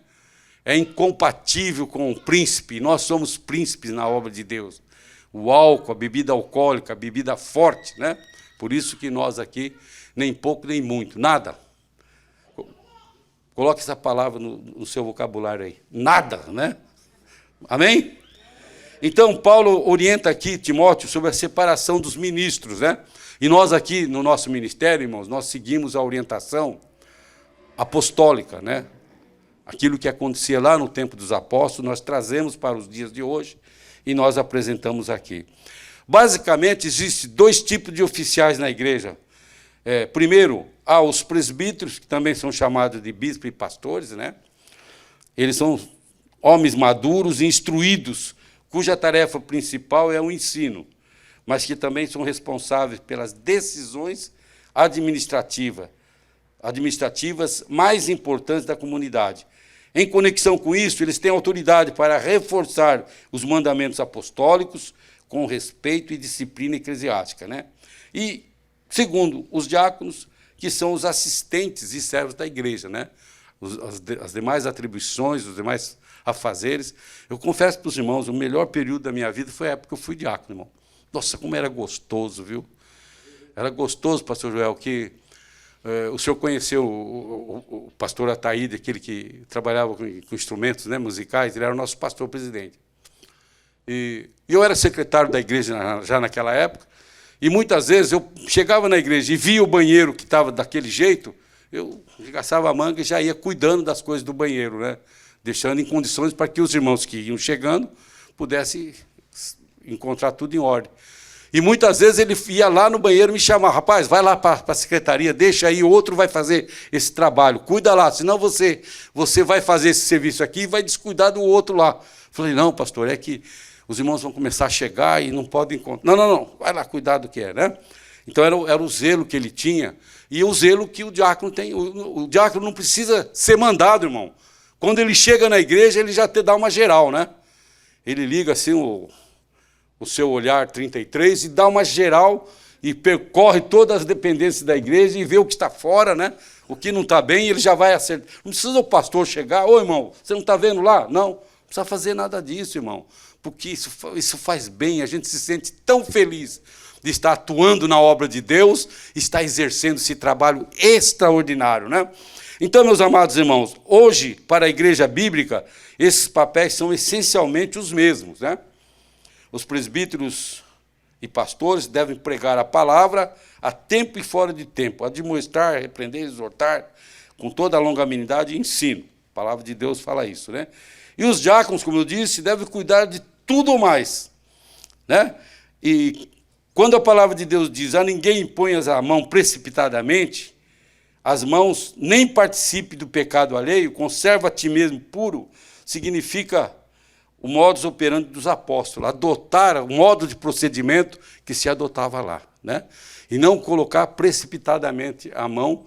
A: É incompatível com o príncipe. Nós somos príncipes na obra de Deus. O álcool, a bebida alcoólica, a bebida forte, né? Por isso que nós aqui, nem pouco nem muito, nada. Coloque essa palavra no seu vocabulário aí. Nada, né? Amém? Então, Paulo orienta aqui Timóteo sobre a separação dos ministros, né? E nós aqui, no nosso ministério, irmãos, nós seguimos a orientação apostólica, né? Aquilo que acontecia lá no tempo dos apóstolos, nós trazemos para os dias de hoje e nós apresentamos aqui. Basicamente, existem dois tipos de oficiais na igreja. Primeiro, há os presbíteros, que também são chamados de bispos e pastores, né? Eles são homens maduros e instruídos, cuja tarefa principal é o ensino, mas que também são responsáveis pelas decisões administrativas mais importantes da comunidade. Em conexão com isso, eles têm autoridade para reforçar os mandamentos apostólicos com respeito e disciplina eclesiástica, né? E, segundo, os diáconos, que são os assistentes e servos da igreja, né? As demais atribuições, os demais afazeres. Eu confesso para os irmãos, o melhor período da minha vida foi a época que eu fui diácono, irmão. Nossa, como era gostoso, viu? Era gostoso, pastor Joel, que o senhor conheceu o pastor Ataíde, aquele que trabalhava com instrumentos, né, musicais, ele era o nosso pastor-presidente. E eu era secretário da igreja já naquela época, e muitas vezes eu chegava na igreja e via o banheiro que estava daquele jeito, eu arregaçava a manga e já ia cuidando das coisas do banheiro, né, deixando em condições para que os irmãos que iam chegando pudessem encontrar tudo em ordem. E muitas vezes ele ia lá no banheiro e me chamava, rapaz, vai lá para a secretaria, deixa aí, o outro vai fazer esse trabalho, cuida lá, senão você vai fazer esse serviço aqui e vai descuidar do outro lá. Falei, não, pastor, é que os irmãos vão começar a chegar e não podem encontrar. Não, vai lá cuidar do que é, né? Então era o zelo que ele tinha e o zelo que o diácono tem. O diácono não precisa ser mandado, irmão. Quando ele chega na igreja, ele já te dá uma geral, né? Ele liga assim o seu olhar 33 e dá uma geral e percorre todas as dependências da igreja e vê o que está fora, né? O que não está bem, ele já vai acertar. Não precisa o pastor chegar, ô irmão, você não está vendo lá? Não precisa fazer nada disso, irmão, porque isso faz bem, a gente se sente tão feliz de estar atuando na obra de Deus, estar exercendo esse trabalho extraordinário, né? Então, meus amados irmãos, hoje, para a igreja bíblica, esses papéis são essencialmente os mesmos, né? Os presbíteros e pastores devem pregar a palavra a tempo e fora de tempo, admoestar, repreender, exortar, com toda a longanimidade e ensino. A palavra de Deus fala isso, né? E os diáconos, como eu disse, devem cuidar de tudo mais, né? E quando a palavra de Deus diz, a ninguém imponhas a mão precipitadamente, as mãos nem participe do pecado alheio, conserva a ti mesmo puro, significa o modus operandi dos apóstolos, adotar o modo de procedimento que se adotava lá, né? E não colocar precipitadamente a mão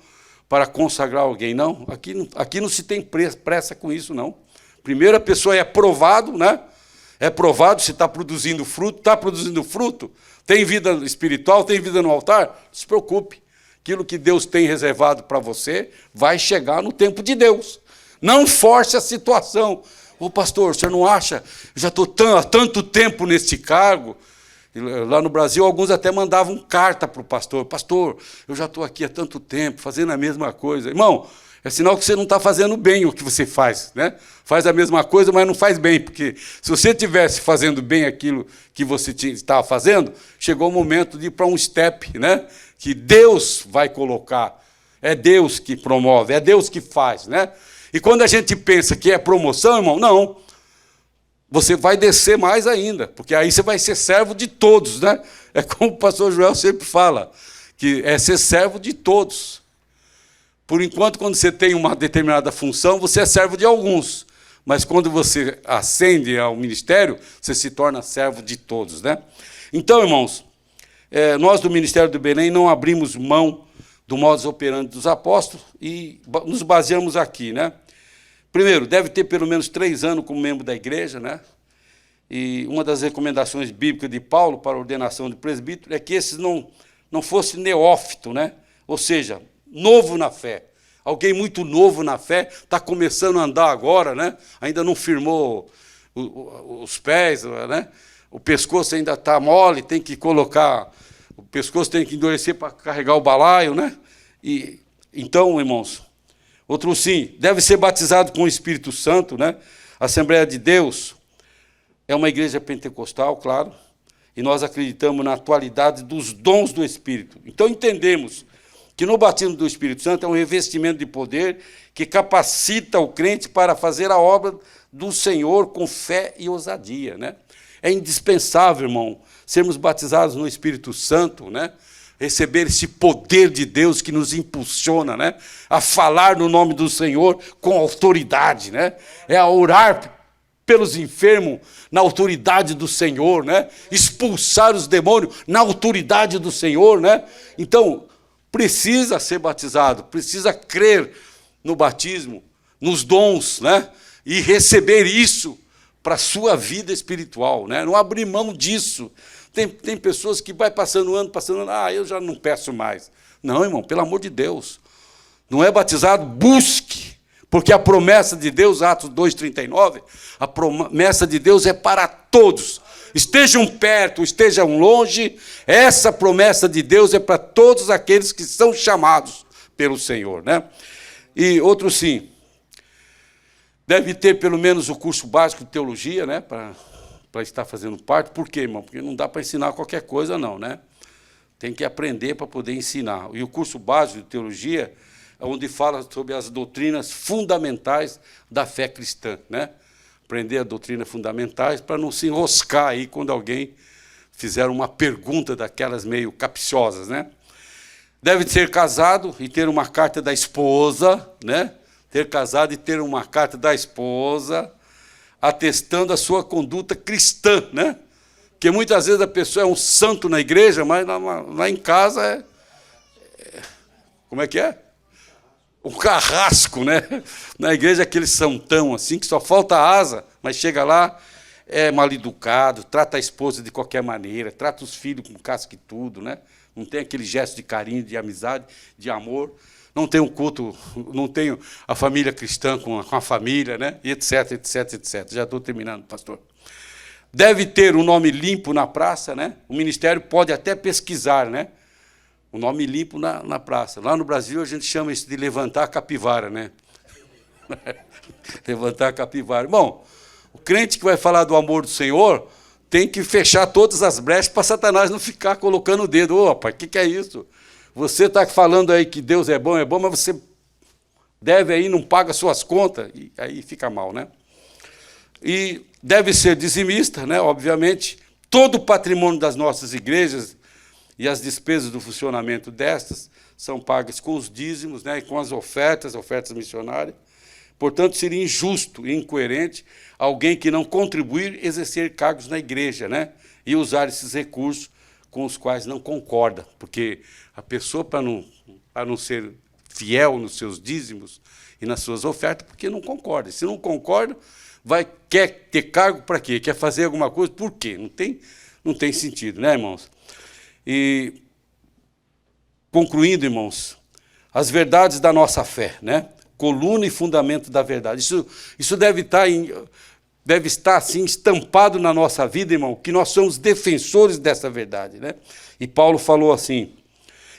A: para consagrar alguém. Não, aqui não se tem pressa com isso, não. Primeiro a pessoa é provado, né? É provado se está produzindo fruto, tem vida espiritual, tem vida no altar, não se preocupe. Aquilo que Deus tem reservado para você vai chegar no tempo de Deus. Não force a situação. Ô pastor, o senhor não acha? Eu já estou há tanto tempo neste cargo. Lá no Brasil, alguns até mandavam carta para o pastor. Pastor, eu já estou aqui há tanto tempo, fazendo a mesma coisa. Irmão, é sinal que você não está fazendo bem o que você faz, né? Faz a mesma coisa, mas não faz bem, porque se você estivesse fazendo bem aquilo que você estava fazendo, chegou o momento de ir para um step, né? que Deus vai colocar, é Deus que promove, é Deus que faz, né? E quando a gente pensa que é promoção, irmão, não. Você vai descer mais ainda, porque aí você vai ser servo de todos, né? É como o pastor Joel sempre fala, que é ser servo de todos. Por enquanto, quando você tem uma determinada função, você é servo de alguns. Mas quando você ascende ao ministério, você se torna servo de todos, né? Então, irmãos, nós do Ministério do Belém não abrimos mão do modus operandi dos apóstolos e nos baseamos aqui, né? Primeiro, deve ter pelo menos 3 anos como membro da igreja, né? E uma das recomendações bíblicas de Paulo para a ordenação de presbítero é que esses não fosse neófito, né? Ou seja, novo na fé. Alguém muito novo na fé, está começando a andar agora, né? Ainda não firmou os pés, né? O pescoço ainda está mole, tem que colocar, o pescoço tem que endurecer para carregar o balaio, né? E então, irmãos, outro sim, deve ser batizado com o Espírito Santo, né? A Assembleia de Deus é uma igreja pentecostal, claro, e nós acreditamos na atualidade dos dons do Espírito. Então, entendemos que no batismo do Espírito Santo é um revestimento de poder que capacita o crente para fazer a obra do Senhor com fé e ousadia, né? É indispensável, irmão, sermos batizados no Espírito Santo, né? Receber esse poder de Deus que nos impulsiona, né? A falar no nome do Senhor com autoridade, né? É a orar pelos enfermos na autoridade do Senhor, né? Expulsar os demônios na autoridade do Senhor, né? Então, precisa ser batizado, precisa crer no batismo, nos dons, né? E receber isso para a sua vida espiritual, né? Não abrir mão disso. Tem pessoas que vai passando ano, eu já não peço mais. Não, irmão, pelo amor de Deus. Não é batizado, busque. Porque a promessa de Deus, Atos 2,39, a promessa de Deus é para todos. Estejam perto, estejam longe, essa promessa de Deus é para todos aqueles que são chamados pelo Senhor, né? E outro sim, deve ter pelo menos o curso básico de teologia, né? Para estar fazendo parte. Por quê, irmão? Porque não dá para ensinar qualquer coisa, não, né? Tem que aprender para poder ensinar. E o curso básico de teologia é onde fala sobre as doutrinas fundamentais da fé cristã, né? Aprender as doutrinas fundamentais para não se enroscar aí quando alguém fizer uma pergunta daquelas meio capciosas, né? Deve ser casado e ter uma carta da esposa, né? Ter casado e ter uma carta da esposa atestando a sua conduta cristã, né? Porque muitas vezes a pessoa é um santo na igreja, mas lá em casa como é que é? Um carrasco, né? Na igreja aquele santão assim, que só falta asa, mas chega lá, é mal educado, trata a esposa de qualquer maneira, trata os filhos com casca e tudo, né? Não tem aquele gesto de carinho, de amizade, de amor. Não tem um culto, não tem a família cristã com a família, né? E etc, etc, etc. Já estou terminando, pastor. Deve ter um nome limpo na praça, né? O ministério pode até pesquisar, né? O nome limpo na praça. Lá no Brasil, a gente chama isso de levantar a capivara, né? Levantar a capivara. Bom, o crente que vai falar do amor do Senhor tem que fechar todas as brechas para Satanás não ficar colocando o dedo. Ô, rapaz, o que é isso? Você está falando aí que Deus é bom, mas você deve aí, não paga suas contas, e aí fica mal, né? E deve ser dizimista, né? Obviamente, todo o patrimônio das nossas igrejas e as despesas do funcionamento destas são pagas com os dízimos, né? E com as ofertas missionárias. Portanto, seria injusto e incoerente alguém que não contribuir exercer cargos na igreja, né? E usar esses recursos com os quais não concorda, porque a pessoa, para não ser fiel nos seus dízimos e nas suas ofertas, porque não concorda. Se não concorda, quer ter cargo para quê? Quer fazer alguma coisa? Por quê? Não tem sentido, né, irmãos? E, concluindo, irmãos, as verdades da nossa fé, né? Coluna e fundamento da verdade. Isso deve estar assim estampado na nossa vida, irmão, que nós somos defensores dessa verdade, né? E Paulo falou assim: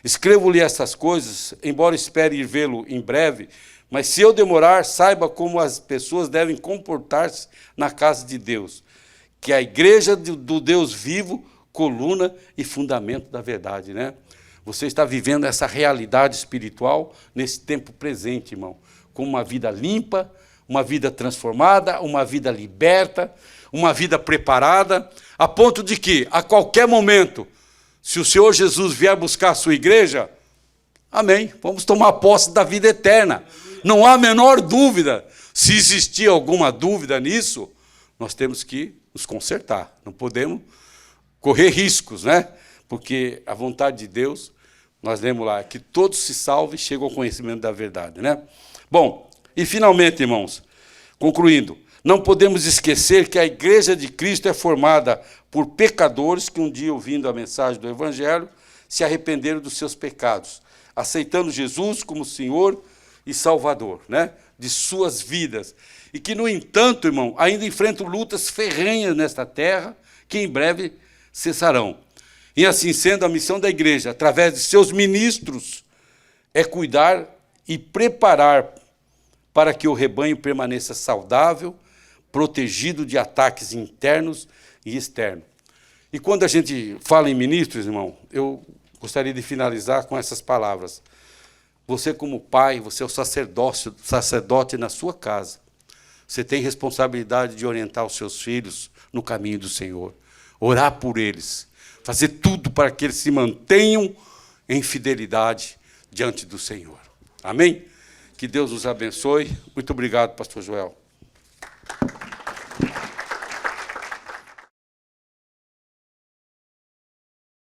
A: escrevo-lhe essas coisas, embora espere ir vê-lo em breve, mas se eu demorar, saiba como as pessoas devem comportar-se na casa de Deus, que é a igreja do Deus vivo, coluna e fundamento da verdade, né? Você está vivendo essa realidade espiritual nesse tempo presente, irmão, com uma vida limpa, uma vida transformada, uma vida liberta, uma vida preparada, a ponto de que, a qualquer momento, se o Senhor Jesus vier buscar a sua igreja, amém, vamos tomar posse da vida eterna. Não há a menor dúvida. Se existir alguma dúvida nisso, nós temos que nos consertar. Não podemos correr riscos, né? Porque a vontade de Deus, nós lemos lá, que todos se salvem e chegam ao conhecimento da verdade, né? Bom, e finalmente, irmãos, concluindo, não podemos esquecer que a igreja de Cristo é formada por pecadores que um dia, ouvindo a mensagem do Evangelho, se arrependeram dos seus pecados, aceitando Jesus como Senhor e Salvador, né, de suas vidas. E que, no entanto, irmão, ainda enfrentam lutas ferrenhas nesta terra, que em breve cessarão. E assim sendo, a missão da igreja, através de seus ministros, é cuidar e preparar para que o rebanho permaneça saudável, protegido de ataques internos e externos. E quando a gente fala em ministros, irmão, eu gostaria de finalizar com essas palavras. Você, como pai, você é o sacerdote na sua casa. Você tem responsabilidade de orientar os seus filhos no caminho do Senhor, orar por eles, fazer tudo para que eles se mantenham em fidelidade diante do Senhor. Amém? Que Deus nos abençoe. Muito obrigado, pastor Joel.